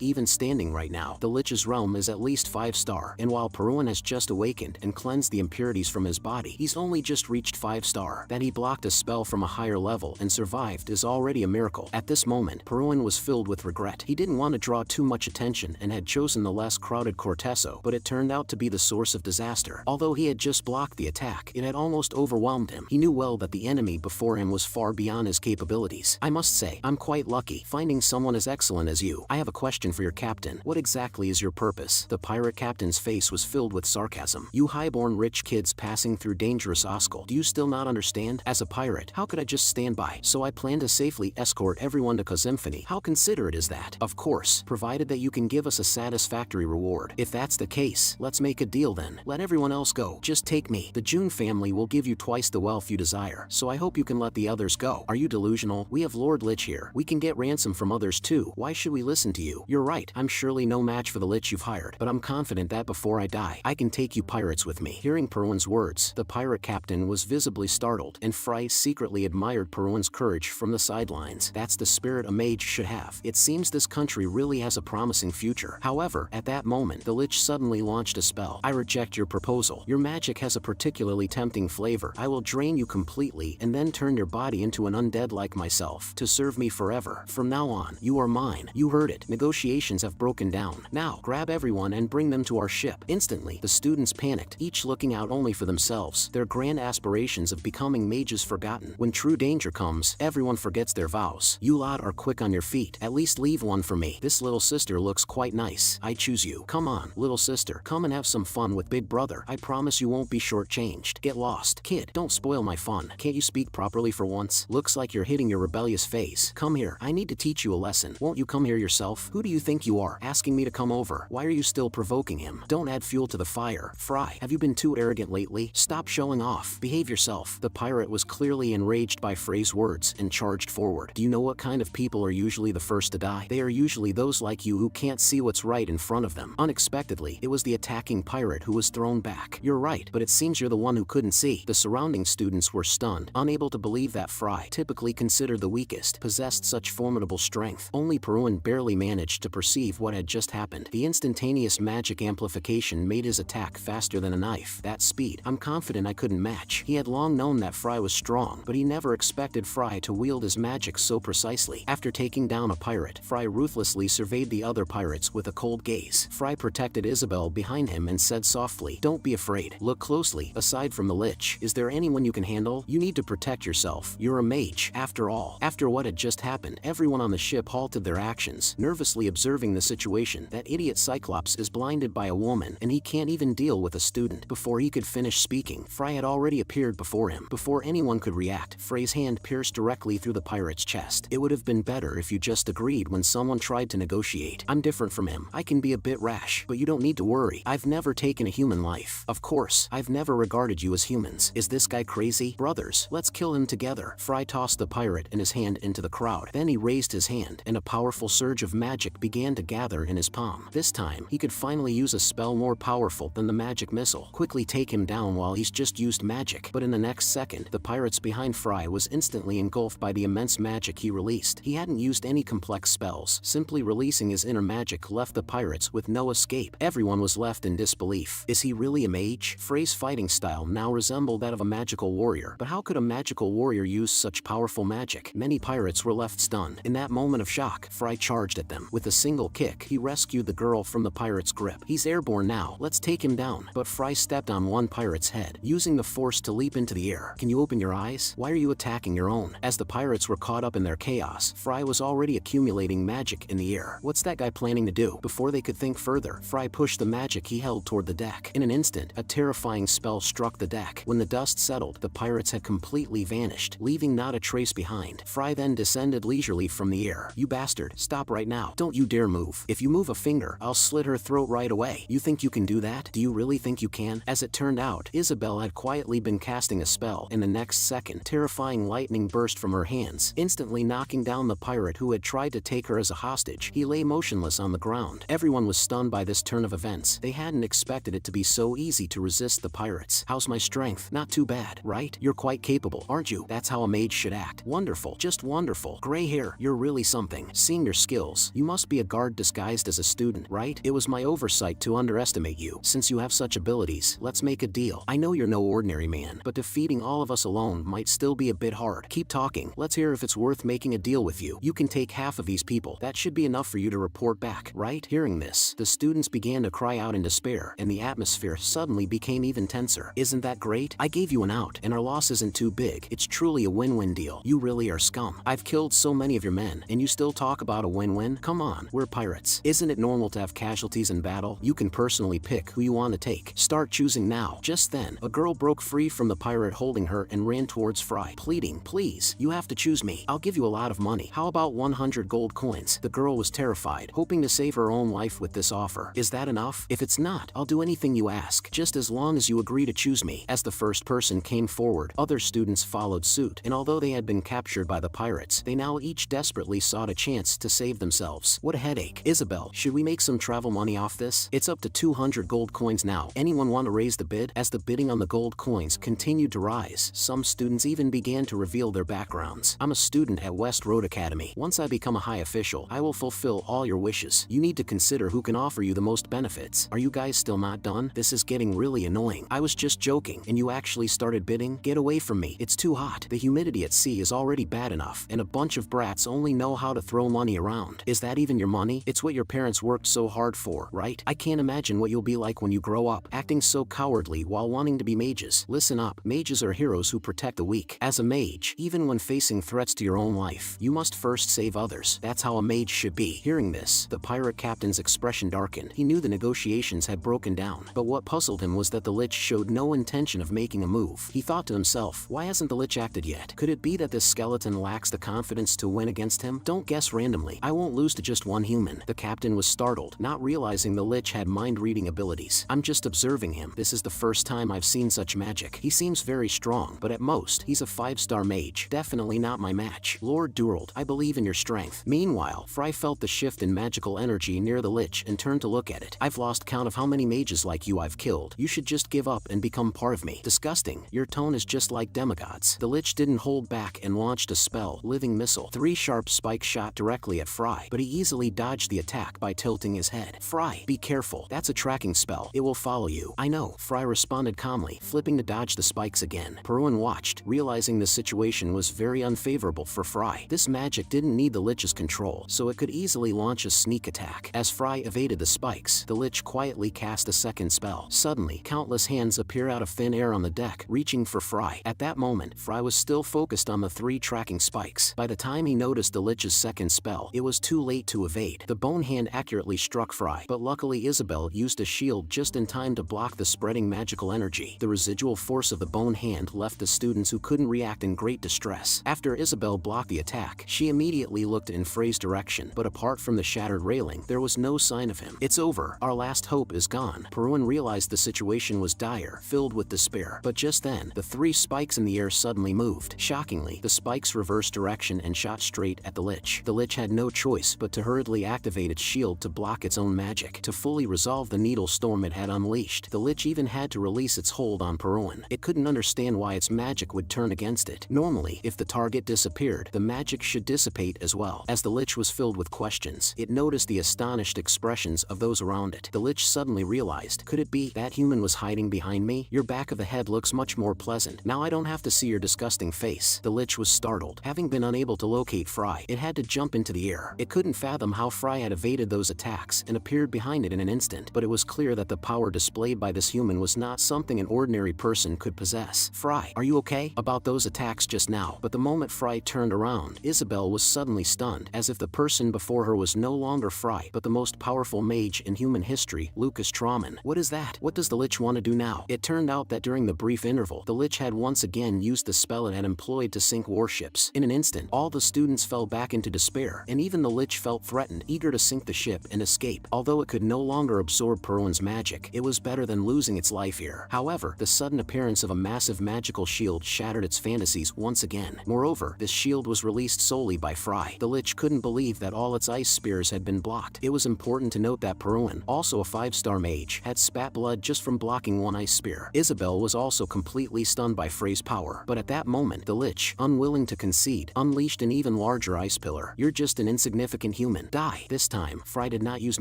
even standing right now. The Lich's realm is at least 5-star, and while Peruin has just awakened and cleansed the impurities from his body, he's only just reached 5-star. That he blocked a spell from a higher level and survived is already a miracle. At this moment, Peruin was filled with regret. He didn't want to draw too much attention and had chosen the less crowded Corteso, but it turned out to be the source of disaster. Although he had just blocked the attack, it had almost overwhelmed him. He knew well that the enemy before him was far beyond his capabilities. I must say, I'm quite lucky finding someone as excellent as you. I have a question for your captain. What exactly is your purpose? The pirate captain's face was filled with sarcasm. You highborn rich kids passing through dangerous Oskel. Do you still not understand? As a pirate, how could I just stand by? So I plan to safely escort everyone to Kozymphony. How considerate is that? Of course, provided that you can give us a satisfactory reward. If that's the case, let's make a deal then. Let everyone else go. Just take me. The June family will give you twice the wealth you desire, so I hope you can let the others go. Are you delusional? We have Lord Lich here. We can get ransom from others too. Why should we listen to you? You're right. I'm surely no match for the Lich you've hired, but I'm confident that before I die, I can take you pirates with me. Hearing Peruin's words, the pirate captain was visibly startled, and Fry secretly admired Peruin's courage from the sidelines. That's the spirit a mage should have. It seems this country really has a promising future. However, at that moment, the Lich suddenly launched a spell. I reject your proposal. Your magic has a particularly tempting flavor. I will drain you completely and then turn your body into an undead like myself to serve me forever. From now on, you are mine. You heard it. Negotiations have broken down. Now, grab everyone and bring them to our ship. Instantly, the students panicked, each looking out only for themselves. Their grand aspirations of becoming mages forgotten. When true danger comes, everyone forgets their vows. You lot are quick on your feet. At least leave one for me. This little sister looks quite nice. I choose you. Come on, little sister. Come and have some fun with big brother. I promise you won't be shortchanged. Get lost. Kid, don't spoil my fun. Can't you speak properly for once? Looks like you're hitting your rebellious phase. Come here. I need to teach you a lesson. Won't you come here yourself? Who do you think you are, asking me to come over? Why are you still provoking him? Don't add fuel to the fire. Fry, have you been too arrogant lately? Stop showing off. Behave yourself. The pirate was clearly enraged by Frey's words and charged forward. Do you know what kind of people are usually the first to die? They are usually those like you who can't see what's right in front of them. Unexpectedly, it was the attacking pirate who was thrown back. You're right, but it seems you're the one who couldn't see. The surrounding students were stunned, unable to believe that Fry, typically considered the weakest, possessed such formidable strength. Only Peruin barely managed to perceive what had just happened. The instantaneous magic amplification made his attack faster than a knife. That speed, I'm confident I couldn't match. He had long known that Fry was strong, but he never expected Fry to wield his magic so precisely. After taking down a pirate, Fry ruthlessly surveyed the other pirates with a cold gaze. Fry protected Isabel behind him and said softly, "Don't be afraid. Look closely. Aside from the Lich, is there anyone you can handle? You need to protect yourself. You're a mage, after all." After what had just happened, everyone on the ship halted their actions, nervously observing the situation. That idiot Cyclops is blinded by a woman, and he can't even deal with a student. Before he could finish speaking, Fry had already appeared before him. Before anyone could react, Frey's hand pierced directly through the pirate's chest. It would have been better if you just agreed when someone tried to negotiate. I'm different from him. I can be a bit rash, but you don't need to worry. I've never taken a human life. Of course, I've never regarded you as humans. Is this guy crazy? Brothers, let's kill him together. Fry tossed the pirate and his hand into the crowd. Then he raised his hand, and a powerful surge of magic began to gather in his palm. This time, he could finally use a spell more powerful than the magic missile. Quickly take him down while he's just used magic. But in the next second, the pirates behind Fry was instantly engulfed by the immense magic he released. He hadn't used any complex spells. Simply releasing his inner magic left the pirates with no escape. Everyone was left in disbelief. Is he really a mage? Frey's fighting style now resembled that of a magical warrior. But how could a magical warrior use such powerful magic? Many pirates were left stunned. In that moment of shock, Fry charged at them. With a single kick, he rescued the girl from the pirate's grip. He's airborne now. Let's take him down. But Fry stepped on one pirate's head, using the force to leap into the air. Can you open your eyes? Why are you attacking your own? As the pirates were caught up in their chaos, Fry was already accumulating magic in the air. What's that guy planning to do? Before they could think further, Fry pushed the magic he held toward the deck. In an instant, a terrifying spell struck the deck. When the dust settled, the pirates had completely vanished, leaving not a trace behind. Fry then descended leisurely from the air. You bastard, stop right now. Don't you dare move. If you move a finger, I'll slit her throat right away. You think you can do that? Do you really think you can? As it turned out, Isabel had quietly been casting a spell. In the next second, terrifying lightning burst from her hands, instantly knocking down the pirate who had tried to take her as a hostage. He lay motionless on the ground. Everyone was stunned by this turn of events. They hadn't expected it to be so easy to resist the pirates. Thanks. How's my strength? Not too bad, right? You're quite capable, aren't you? That's how a mage should act. Wonderful, just wonderful. Gray hair, you're really something. Seeing your skills, you must be a guard disguised as a student, right? It was my oversight to underestimate you. Since you have such abilities, let's make a deal. I know you're no ordinary man, but defeating all of us alone might still be a bit hard. Keep talking. Let's hear if it's worth making a deal with you. You can take half of these people. That should be enough for you to report back, right? Hearing this, the students began to cry out in despair, and the atmosphere suddenly became even tenser. Isn't that great? I gave you an out, and our loss isn't too big. It's truly a win-win deal. You really are scum. I've killed so many of your men, and you still talk about a win-win? Come on, we're pirates. Isn't it normal to have casualties in battle? You can personally pick who you want to take. Start choosing now. Just then, a girl broke free from the pirate holding her and ran towards Fry, pleading, please, you have to choose me. I'll give you a lot of money. How about 100 gold coins? The girl was terrified, hoping to save her own life with this offer. Is that enough? If it's not, I'll do anything you ask, just as long as you agree to choose me. As the first person came forward, other students followed suit, and although they had been captured by the pirates, they now each desperately sought a chance to save themselves. What a headache. Isabel, should we make some travel money off this? It's up to 200 gold coins now. Anyone want to raise the bid? As the bidding on the gold coins continued to rise, some students even began to reveal their backgrounds. I'm a student at West Road Academy. Once I become a high official, I will fulfill all your wishes. You need to consider who can offer you the most benefits. Are you guys still not done? This is getting really annoying. I was just joking, and you actually started bidding? Get away from me. It's too hot. The humidity at sea is already bad enough, and a bunch of brats only know how to throw money around. Is that even your money? It's what your parents worked so hard for, right? I can't imagine what you'll be like when you grow up, acting so cowardly while wanting to be mages. Listen up. Mages are heroes who protect the weak. As a mage, even when facing threats to your own life, you must first save others. That's how a mage should be. Hearing this, the pirate captain's expression darkened. He knew the negotiations had broken down, but what puzzled him was that the lich showed no intention of making a move. He thought to himself, why hasn't the lich acted yet? Could it be that this skeleton lacks the confidence to win against him? Don't guess randomly. I won't lose to just one human. The captain was startled, not realizing the lich had mind-reading abilities. I'm just observing him. This is the first time I've seen such magic. He seems very strong, but at most, he's a 5-star mage. Definitely not my match. Lord Durald, I believe in your strength. Meanwhile, Fry felt the shift in magical energy near the lich and turned to look at it. I've lost count of how many mages like you I've killed. You should just give up and become part of me. Disgusting. Your tone is just like demigods. The lich didn't hold back and launched a spell, Living Missile. 3 sharp spikes shot directly at Fry, but he easily dodged the attack by tilting his head. Fry, be careful. That's a tracking spell. It will follow you. I know. Fry responded calmly, flipping to dodge the spikes again. Peruin watched, realizing the situation was very unfavorable for Fry. This magic didn't need the lich's control, so it could easily launch a sneak attack. As Fry evaded the spikes, the lich quietly cast a second spell. Suddenly, countless hands appear out of thin air on the deck, reaching for Fry. At that moment, Fry was still focused on the 3 tracking spikes. By the time he noticed the lich's second spell, it was too late to evade. The bone hand accurately struck Fry, but luckily Isabel used a shield just in time to block the spreading magical energy. The residual force of the bone hand left the students who couldn't react in great distress. After Isabel blocked the attack, she immediately looked in Frey's direction, but apart from the shattered railing, there was no sign of him. It's over. Our last hope is gone. Peruin realized the situation was dire, filled with despair. But just then, the 3 spikes in the air suddenly moved. Shockingly, the spikes reversed direction and shot straight at the lich. The lich had no choice but to hurriedly activate its shield to block its own magic. To fully resolve the needle storm it had unleashed, the lich even had to release its hold on Peruin. It couldn't understand why its magic would turn against it. Normally, if the target disappeared, the magic should dissipate as well. As the lich was filled with questions, it noticed the astonished expressions of those around it. The lich suddenly realized, could it be that human was hiding behind me? Your back of the head looks much more pleasant. Now I don't have to see your disgusting face. The lich was startled. Having been unable to locate Fry, it had to jump into the air. It couldn't fathom how Fry had evaded those attacks and appeared behind it in an instant, but it was clear that the power displayed by this human was not something an ordinary person could possess. Fry, are you okay? About those attacks just now. But the moment Fry turned around, Isabel was suddenly stunned, as if the person before her was no longer Fry, but the most powerful mage in human history, Lucas Trauman. What is that? What does the lich want to do now? It turned out that during the brief interval, the lich had once again used the spell it had employed to sink warships. In an instant, all the students fell back into despair, and even the lich felt threatened, eager to sink the ship and escape. Although it could no longer absorb Peruin's magic, it was better than losing its life here. However, the sudden appearance of a massive magical shield shattered its fantasies once again. Moreover, this shield was released solely by Fry. The lich couldn't believe that all its ice spears had been blocked. It was important to note that Peruin, also a 5-star mage, had spat blood just from blocking one ice spear. career. Isabel was also completely stunned by Frey's power, but at that moment the Lich, unwilling to concede, unleashed an even larger ice pillar. You're just an insignificant human. Die. This time, Frey did not use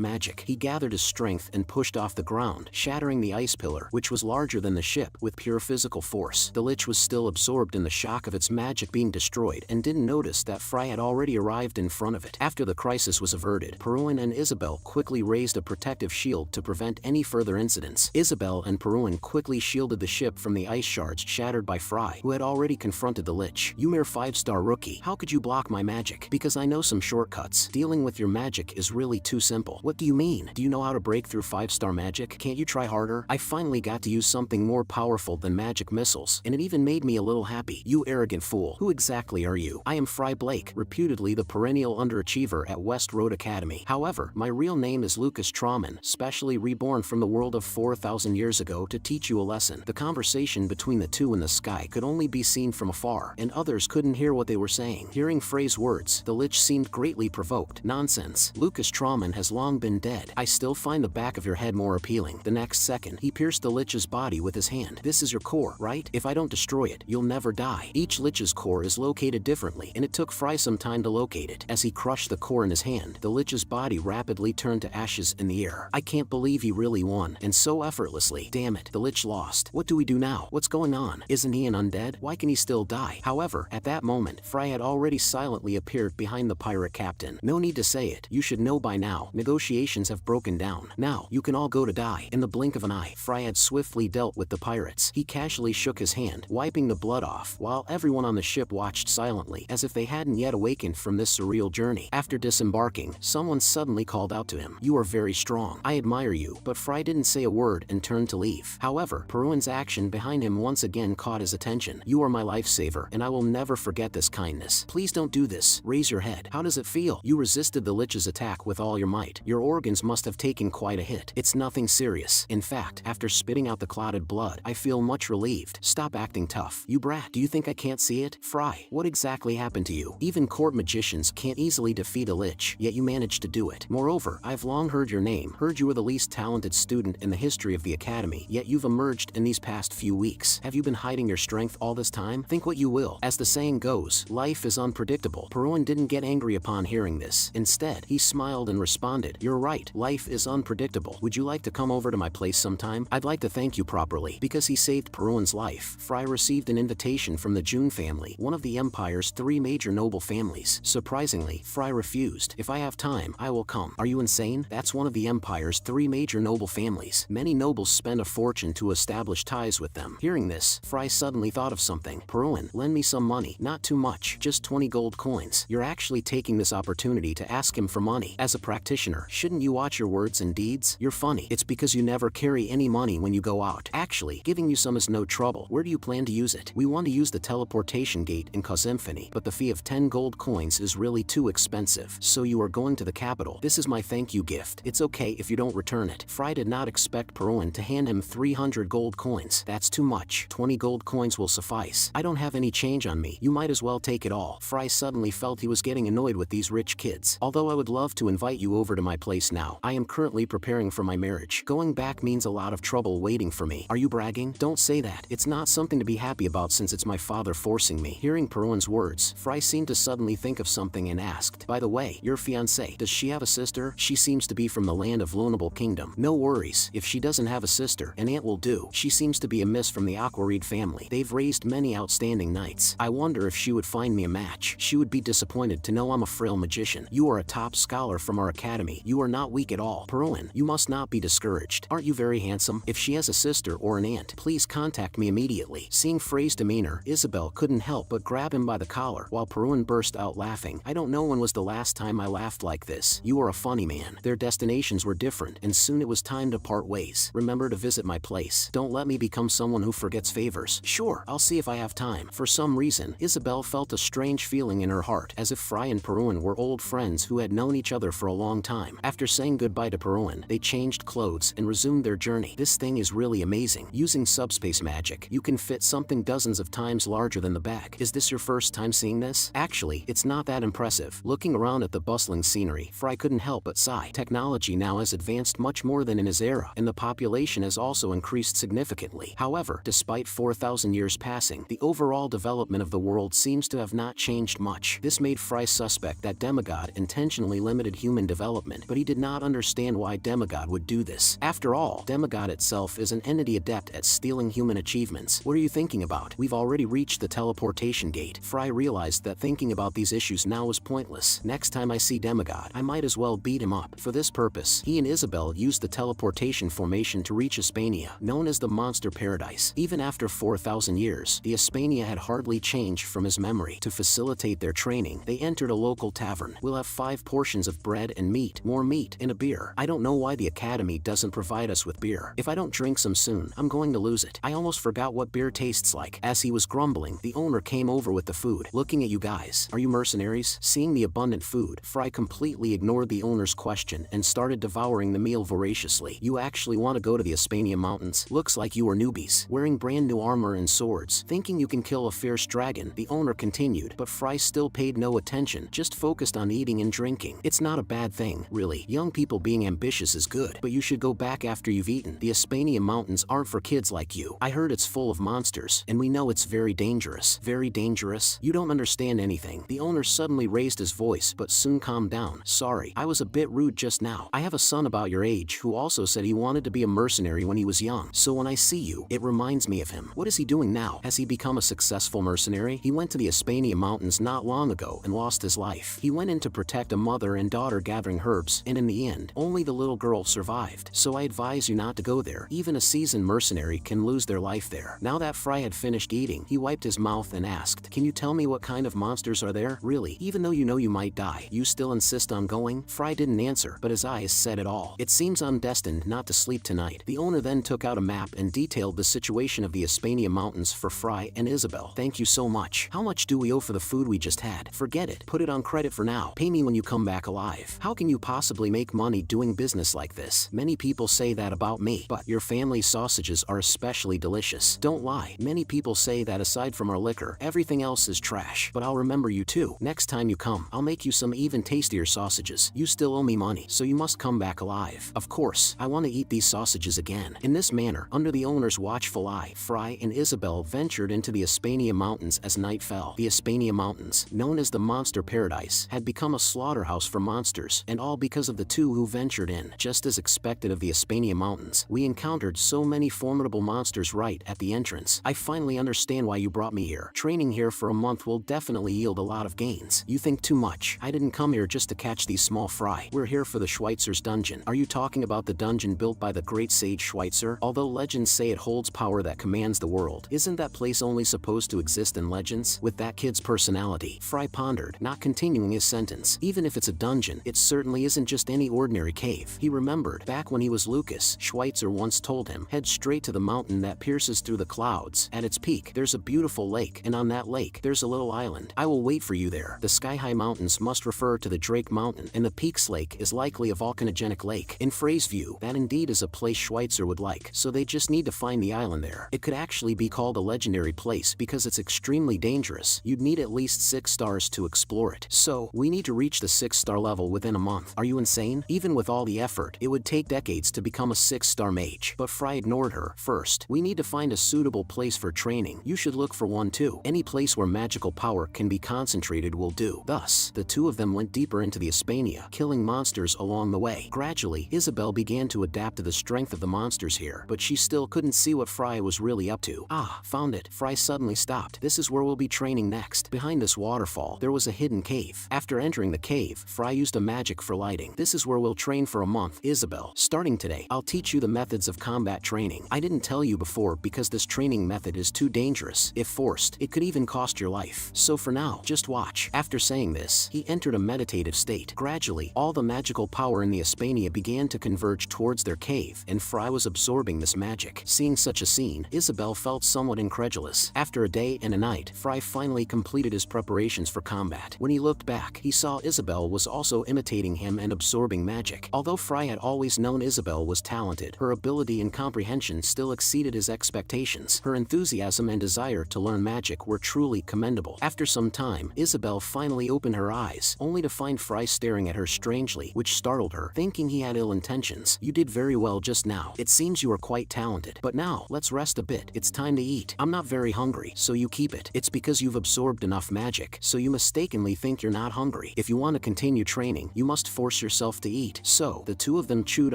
magic. He gathered his strength and pushed off the ground, shattering the ice pillar, which was larger than the ship, with pure physical force. The Lich was still absorbed in the shock of its magic being destroyed and didn't notice that Frey had already arrived in front of it. After the crisis was averted, Perun and Isabel quickly raised a protective shield to prevent any further incidents. Isabel and Perun quickly shielded the ship from the ice shards shattered by Frey, who had already confronted the Lich. You mere 5-star rookie, how could you block my magic? Because I know some shortcuts. Dealing with your magic is really too simple. What do you mean? Do you know how to break through 5-star magic? Can't you try harder? I finally got to use something more powerful than magic missiles, and it even made me a little happy. You arrogant fool. Who exactly are you? I am Frey Blake, reputedly the perennial underachiever at West Road Academy. However, my real name is Lucas Trauman, specially reborn from the world of 4,000 years ago to teach you a lesson. The conversation between the two in the sky could only be seen from afar, and others couldn't hear what they were saying. Hearing Frey's words, the Lich seemed greatly provoked. Nonsense. Lucas Trauman has long been dead. I still find the back of your head more appealing. The next second, he pierced the Lich's body with his hand. This is your core, right? If I don't destroy it, you'll never die. Each Lich's core is located differently, and it took Frey some time to locate it. As he crushed the core in his hand, the Lich's body rapidly turned to ashes in the air. I can't believe he really won, and so effortlessly. Damn it, the Lich lost. What do we do now? What's going on? Isn't he an undead? Why can he still die? However, at that moment, Frey had already silently appeared behind the pirate captain. No need to say it. You should know by now. Negotiations have broken down. Now, you can all go to die. In the blink of an eye, Frey had swiftly dealt with the pirates. He casually shook his hand, wiping the blood off, while everyone on the ship watched silently, as if they hadn't yet awakened from this surreal journey. After disembarking, someone suddenly called out to him. You are very strong. I admire you. But Frey didn't say a word and turned to leave. However, Perun's action behind him once again caught his attention. You are my lifesaver, and I will never forget this kindness. Please don't do this. Raise your head. How does it feel? You resisted the Lich's attack with all your might. Your organs must have taken quite a hit. It's nothing serious. In fact, after spitting out the clotted blood, I feel much relieved. Stop acting tough. You brat. Do you think I can't see it? Frey, what exactly happened to you? Even court magicians can't easily defeat a Lich, yet you managed to do it. Moreover, I've long heard your name, heard you were the least talented student in the history of the academy, yet you've emerged in these past few weeks. Have you been hiding your strength all this time? Think what you will. As the saying goes, life is unpredictable. Perun didn't get angry upon hearing this. Instead, he smiled and responded, you're right, life is unpredictable. Would you like to come over to my place sometime? I'd like to thank you properly. Because he saved Perun's life, Frey received an invitation from the June family, one of the Empire's 3 major noble families. Surprisingly, Frey refused. If I have time, I will come. Are you insane? That's one of the Empire's 3 major noble families. Many nobles spend a fortune to establish ties with them. Hearing this, Frey suddenly thought of something. Perun, lend me some money. Not too much, just 20 gold coins. You're actually taking this opportunity to ask him for money. As a practitioner, shouldn't you watch your words and deeds? You're funny. It's because you never carry any money when you go out. Actually, giving you some is no trouble. Where do you plan to use it? We want to use the teleportation gate in Cosymphony, but the fee of 10 gold coins is really too expensive. So you are going to the capital. This is my thank you gift. It's okay if you don't return it. Frey did not expect Perun to hand him 300 gold coins. That's too much. 20 gold coins will suffice. I don't have any change on me. You might as well take it all. Frey suddenly felt he was getting annoyed with these rich kids. Although I would love to invite you over to my place now, I am currently preparing for my marriage. Going back means a lot of trouble waiting for me. Are you bragging? Don't say that. It's not something to be happy about since it's my father forcing me. Hearing Perun's words, Frey seemed to suddenly think of something and asked, by the way, your fiancée, does she have a sister? She seems to be from the land of Loanable Kingdom. No worries. If she doesn't have a sister, an aunt will do. She seems to be a miss from the Aquareed family. They've raised many outstanding knights. I wonder if she would find me a match. She would be disappointed to know I'm a frail magician. You are a top scholar from our academy. You are not weak at all. Perun, you must not be discouraged. Aren't you very handsome? If she has a sister or an aunt, please contact me immediately. Seeing Frey's demeanor, Isabel couldn't help but grab him by the collar, while Perun burst out laughing. I don't know when was the last time I laughed like this. You are a funny man. Their destinations were different, and soon it was time to part ways. Remember to visit my place. Don't let me become someone who forgets favors. Sure, I'll see if I have time. For some reason, Isabel felt a strange feeling in her heart, as if Frey and Perun were old friends who had known each other for a long time. After saying goodbye to Perun, they changed clothes and resumed their journey. This thing is really amazing. Using subspace magic, you can fit something dozens of times larger than the bag. Is this your first time seeing this? Actually, it's not that impressive. Looking around at the bustling scenery, Frey couldn't help but sigh. Technology now has advanced much more than in his era, and the population has also increased increased significantly. However, despite 4,000 years passing, the overall development of the world seems to have not changed much. This made Fry suspect that Demigod intentionally limited human development, but he did not understand why Demigod would do this. After all, Demigod itself is an entity adept at stealing human achievements. What are you thinking about? We've already reached the teleportation gate. Fry realized that thinking about these issues now was pointless. Next time I see Demigod, I might as well beat him up. For this purpose, he and Isabel used the teleportation formation to reach Hispania, known as the Monster Paradise. Even after 4,000 years, the Hispania had hardly changed from his memory. To facilitate their training, they entered a local tavern. We'll have 5 portions of bread and meat, more meat, and a beer. I don't know why the academy doesn't provide us with beer. If I don't drink some soon, I'm going to lose it. I almost forgot what beer tastes like. As he was grumbling, the owner came over with the food. Looking at you guys, are you mercenaries? Seeing the abundant food, Fry completely ignored the owner's question and started devouring the meal voraciously. You actually want to go to the Hispania Mountains? Looks like you are newbies, wearing brand new armor and swords. Thinking you can kill a fierce dragon, the owner continued, but Fry still paid no attention, just focused on eating and drinking. It's not a bad thing, really. Young people being ambitious is good, but you should go back after you've eaten. The Hispania Mountains aren't for kids like you. I heard it's full of monsters, and we know it's very dangerous. Very dangerous? You don't understand anything. The owner suddenly raised his voice, but soon calmed down. Sorry, I was a bit rude just now. I have a son about your age who also said he wanted to be a mercenary when he was young, so when I see you, it reminds me of him. What is he doing now? Has he become a successful mercenary? He went to the Hispania Mountains not long ago and lost his life. He went in to protect a mother and daughter gathering herbs, and in the end, only the little girl survived. So I advise you not to go there. Even a seasoned mercenary can lose their life there. Now that Fry had finished eating, he wiped his mouth and asked, "Can you tell me what kind of monsters are there? Really? Even though you know you might die, you still insist on going?" Fry didn't answer, but his eyes said it all. It seems I'm destined not to sleep tonight. The owner then took out a map and detailed the situation of the Hispania Mountains for Fry and Isabel. Thank you so much. How much do we owe for the food we just had? Forget it. Put it on credit for now. Pay me when you come back alive. How can you possibly make money doing business like this? Many people say that about me, but your family's sausages are especially delicious. Don't lie. Many people say that aside from our liquor, everything else is trash. But I'll remember you too. Next time you come, I'll make you some even tastier sausages. You still owe me money, so you must come back alive. Of course, I want to eat these sausages again. In this manner, under the owner's watchful eye, Fry and Isabel ventured into the Hispania Mountains as night fell. The Hispania Mountains, known as the Monster Paradise, had become a slaughterhouse for monsters, and all because of the two who ventured in. Just as expected of the Hispania Mountains, we encountered so many formidable monsters right at the entrance. I finally understand why you brought me here. Training here for a month will definitely yield a lot of gains. You think too much. I didn't come here just to catch these small fry. We're here for the Schweitzer's dungeon. Are you talking about the dungeon built by the great sage Schweitzer? Although legends say it holds power that commands the world, isn't that place only supposed to exist in legends? With that kid's personality, Fry pondered, not continuing his sentence. Even if it's a dungeon, it certainly isn't just any ordinary cave. He remembered, back when he was Lucas, Schweitzer once told him, head straight to the mountain that pierces through the clouds. At its peak, there's a beautiful lake, and on that lake, there's a little island. I will wait for you there. The sky-high mountains must refer to the Drake Mountain, and the Peaks Lake is likely a volcanogenic lake. In Frey's view, that indeed is a place Schweitzer would like, so they just need to find the island there. It could actually be called a legendary place because it's extremely dangerous. You'd need at least 6 stars to explore it. So, we need to reach the 6-star level within a month. Are you insane? Even with all the effort, it would take decades to become a 6-star mage. But Fry ignored her. First, we need to find a suitable place for training. You should look for one too. Any place where magical power can be concentrated will do. Thus, the two of them went deeper into the Hispania, killing monsters along the way. Gradually, Isabel began to adapt to the strength of the monsters here, but she still couldn't see what Fry was really up to. Ah, found it. Fry suddenly stopped. This is where we'll be training next. Behind this waterfall, there was a hidden cave. After entering the cave, Fry used a magic for lighting. This is where we'll train for a month. Isabel, starting today, I'll teach you the methods of combat training. I didn't tell you before because this training method is too dangerous. If forced, it could even cost your life. So for now, just watch. After saying this, he entered a meditative state. Gradually, all the magical power in the Hispania began to converge towards their cave, and Fry was absorbing this magic. Seeing such a scene, Isabel felt somewhat incredulous. After a day and a night, Fry finally completed his preparations for combat. When he looked back, he saw Isabel was also imitating him and absorbing magic. Although Fry had always known Isabel was talented, her ability and comprehension still exceeded his expectations. Her enthusiasm and desire to learn magic were truly commendable. After some time, Isabel finally opened her eyes, only to find Fry staring at her strangely, which startled her. Thinking he had ill intentions, "You did very well just now. It seems you are quite talented. But now, let's rest a bit. It's time to eat. I'm not very hungry, so you keep it. It's because you've absorbed enough magic, so you mistakenly think you're not hungry. If you want to continue training, you must force yourself to eat. So, the two of them chewed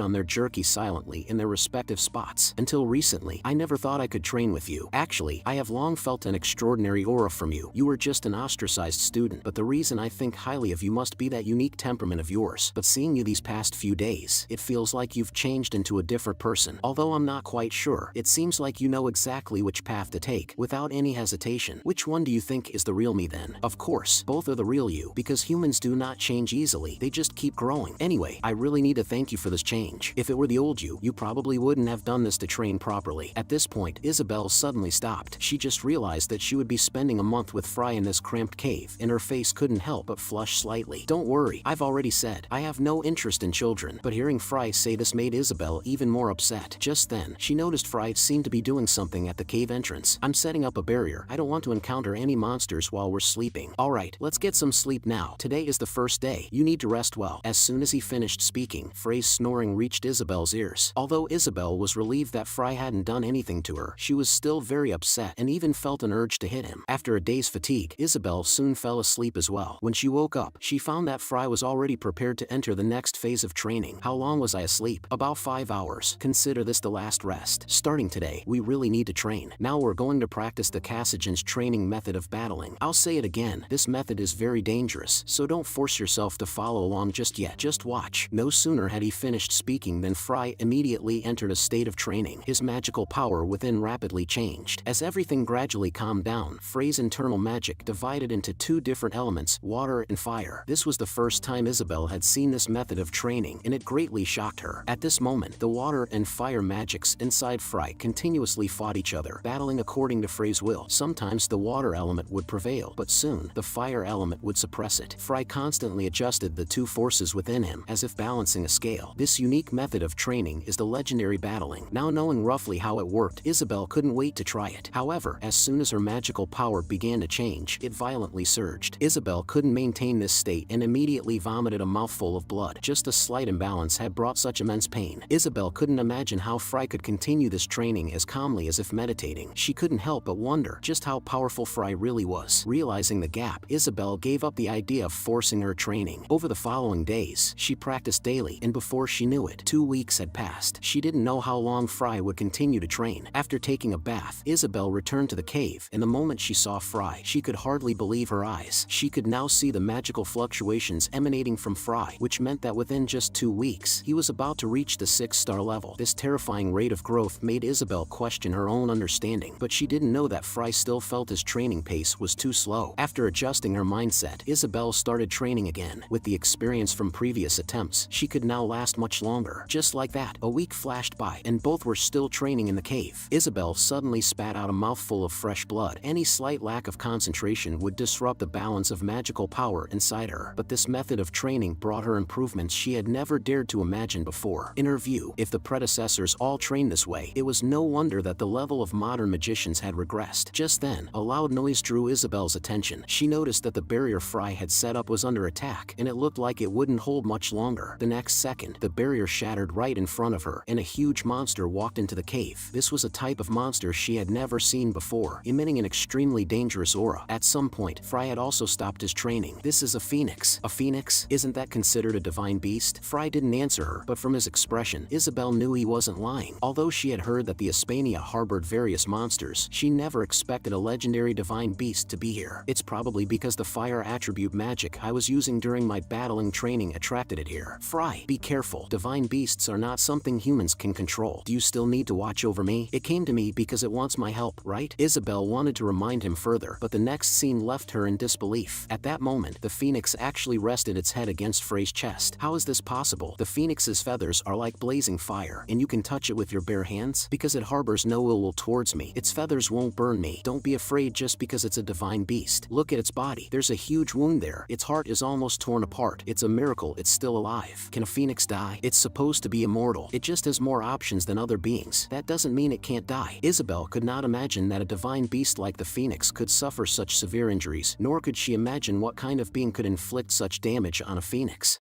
on their jerky silently in their respective spots. Until recently, I never thought I could train with you. Actually, I have long felt an extraordinary aura from you. You were just an ostracized student, but the reason I think highly of you must be that unique temperament of yours. But seeing you these past few days, it feels like you've changed into a different person. Although I'm not quite sure, it seems like you know exactly which path to take, without any hesitation. Which one do you think is the real me then? Of course, both are the real you, because humans do not change easily, they just keep growing. Anyway, I really need to thank you for this change. If it were the old you, you probably wouldn't have done this to train properly. At this point, Isabelle suddenly stopped. She just realized that she would be spending a month with Fry in this cramped cave, and her face couldn't help but flush slightly. Don't worry, I've already said, I have no interest in children. But hearing Fry say this made Isabelle even more upset. Just then, she noticed Fry seemed to be doing something at the cave entrance. I'm setting up a barrier. I don't want to encounter any monsters while we're sleeping. Alright, let's get some sleep now. Today is the first day. You need to rest well. As soon as he finished speaking, Frey's snoring reached Isabelle's ears. Although Isabelle was relieved that Fry hadn't done anything to her, she was still very upset and even felt an urge to hit him. After a day's fatigue, Isabelle soon fell asleep as well. When she woke up, she found that Fry was already prepared to enter the next phase of training. How long was I asleep? About 5 hours. Consider this the last rest. Starting today, we really need to train. Now we're going to practice the Kasajin's training method of battling. I'll say it again, this method is very dangerous, so don't force yourself to follow along just yet. Just watch. No sooner had he finished speaking than Fry immediately entered a state of training. His magical power within rapidly changed. As everything gradually calmed down, Frey's internal magic divided into two different elements, water and fire. This was the first time Isabelle had seen this method of training, and it greatly shocked her. At this moment, the water and fire magics inside Fry continuously fought each other, battling according to Frey's will. Sometimes the water element would prevail, but soon, the fire element would suppress it. Fry constantly adjusted the two forces within him, as if balancing a scale. This unique method of training is the legendary battling. Now knowing roughly how it worked, Isabelle couldn't wait to try it. However, as soon as her magical power began to change, it violently surged. Isabelle couldn't maintain this state and immediately vomited a mouthful of blood. Just a slight imbalance had brought such immense pain. Isabelle couldn't imagine how Fry could continue this training as calmly as if meditating. She couldn't help but wonder just how powerful Fry really was. Realizing the gap, Isabelle gave up the idea of forcing her training. Over the following days, she practiced daily, and before she knew it, 2 weeks had passed. She didn't know how long Fry would continue to train. After taking a bath, Isabelle returned to the cave, and the moment she saw Fry, she could hardly believe her eyes. She could now see the magical fluctuations emanating from Fry, which meant that within just 2 weeks, he was about to reach the 6-star level. This terrifying rate of growth made Isabelle question her own understanding, but she didn't know that Fry still felt his training pace was too slow. After adjusting her mindset, Isabelle started training again. With the experience from previous attempts, she could now last much longer. Just like that, a week flashed by, and both were still training in the cave. Isabelle suddenly spat out a mouthful of fresh blood. Any slight lack of concentration would disrupt the balance of magical power inside her, but this method of training brought her improvements she had never dared to imagine before. In her view, if the predecessors all trained this way, it was no wonder that the level of modern magicians had regressed. Just then, a loud noise drew Isabelle's attention. She noticed that the barrier Fry had set up was under attack, and it looked like it wouldn't hold much longer. The next second, the barrier shattered right in front of her, and a huge monster walked into the cave. This was a type of monster she had never seen before, emitting an extremely dangerous aura. At some point, Fry had also stopped his training. This is a phoenix. A phoenix? Isn't that considered a divine beast? Fry didn't answer her, but from his expression, Isabelle knew he wasn't lying. Although she had heard that the Hispania harbored various monsters, she never expected a legendary divine beast to be here. It's probably because the fire attribute magic I was using during my battling training attracted it here. Fry, be careful. Divine beasts are not something humans can control. Do you still need to watch over me? It came to me because it wants my help, right? Isabelle wanted to remind him further, but the next scene left her in disbelief. At that moment, the phoenix actually rested its head against Frey's chest. How is this possible? The phoenix's feathers are like blazing fire, and you can touch it with your bare hands? Because it harbors no ill will towards me. Its feathers won't burn me. Don't be afraid just because it's a divine beast. Look at its body. There's a huge wound there. Its heart is almost torn apart. It's a miracle it's still alive. Can a phoenix die? It's supposed to be immortal. It just has more options than other beings. That doesn't mean it can't die. Isabelle could not imagine that a divine beast like the phoenix could suffer such severe injuries, nor could she imagine what kind of being could inflict such damage on a phoenix.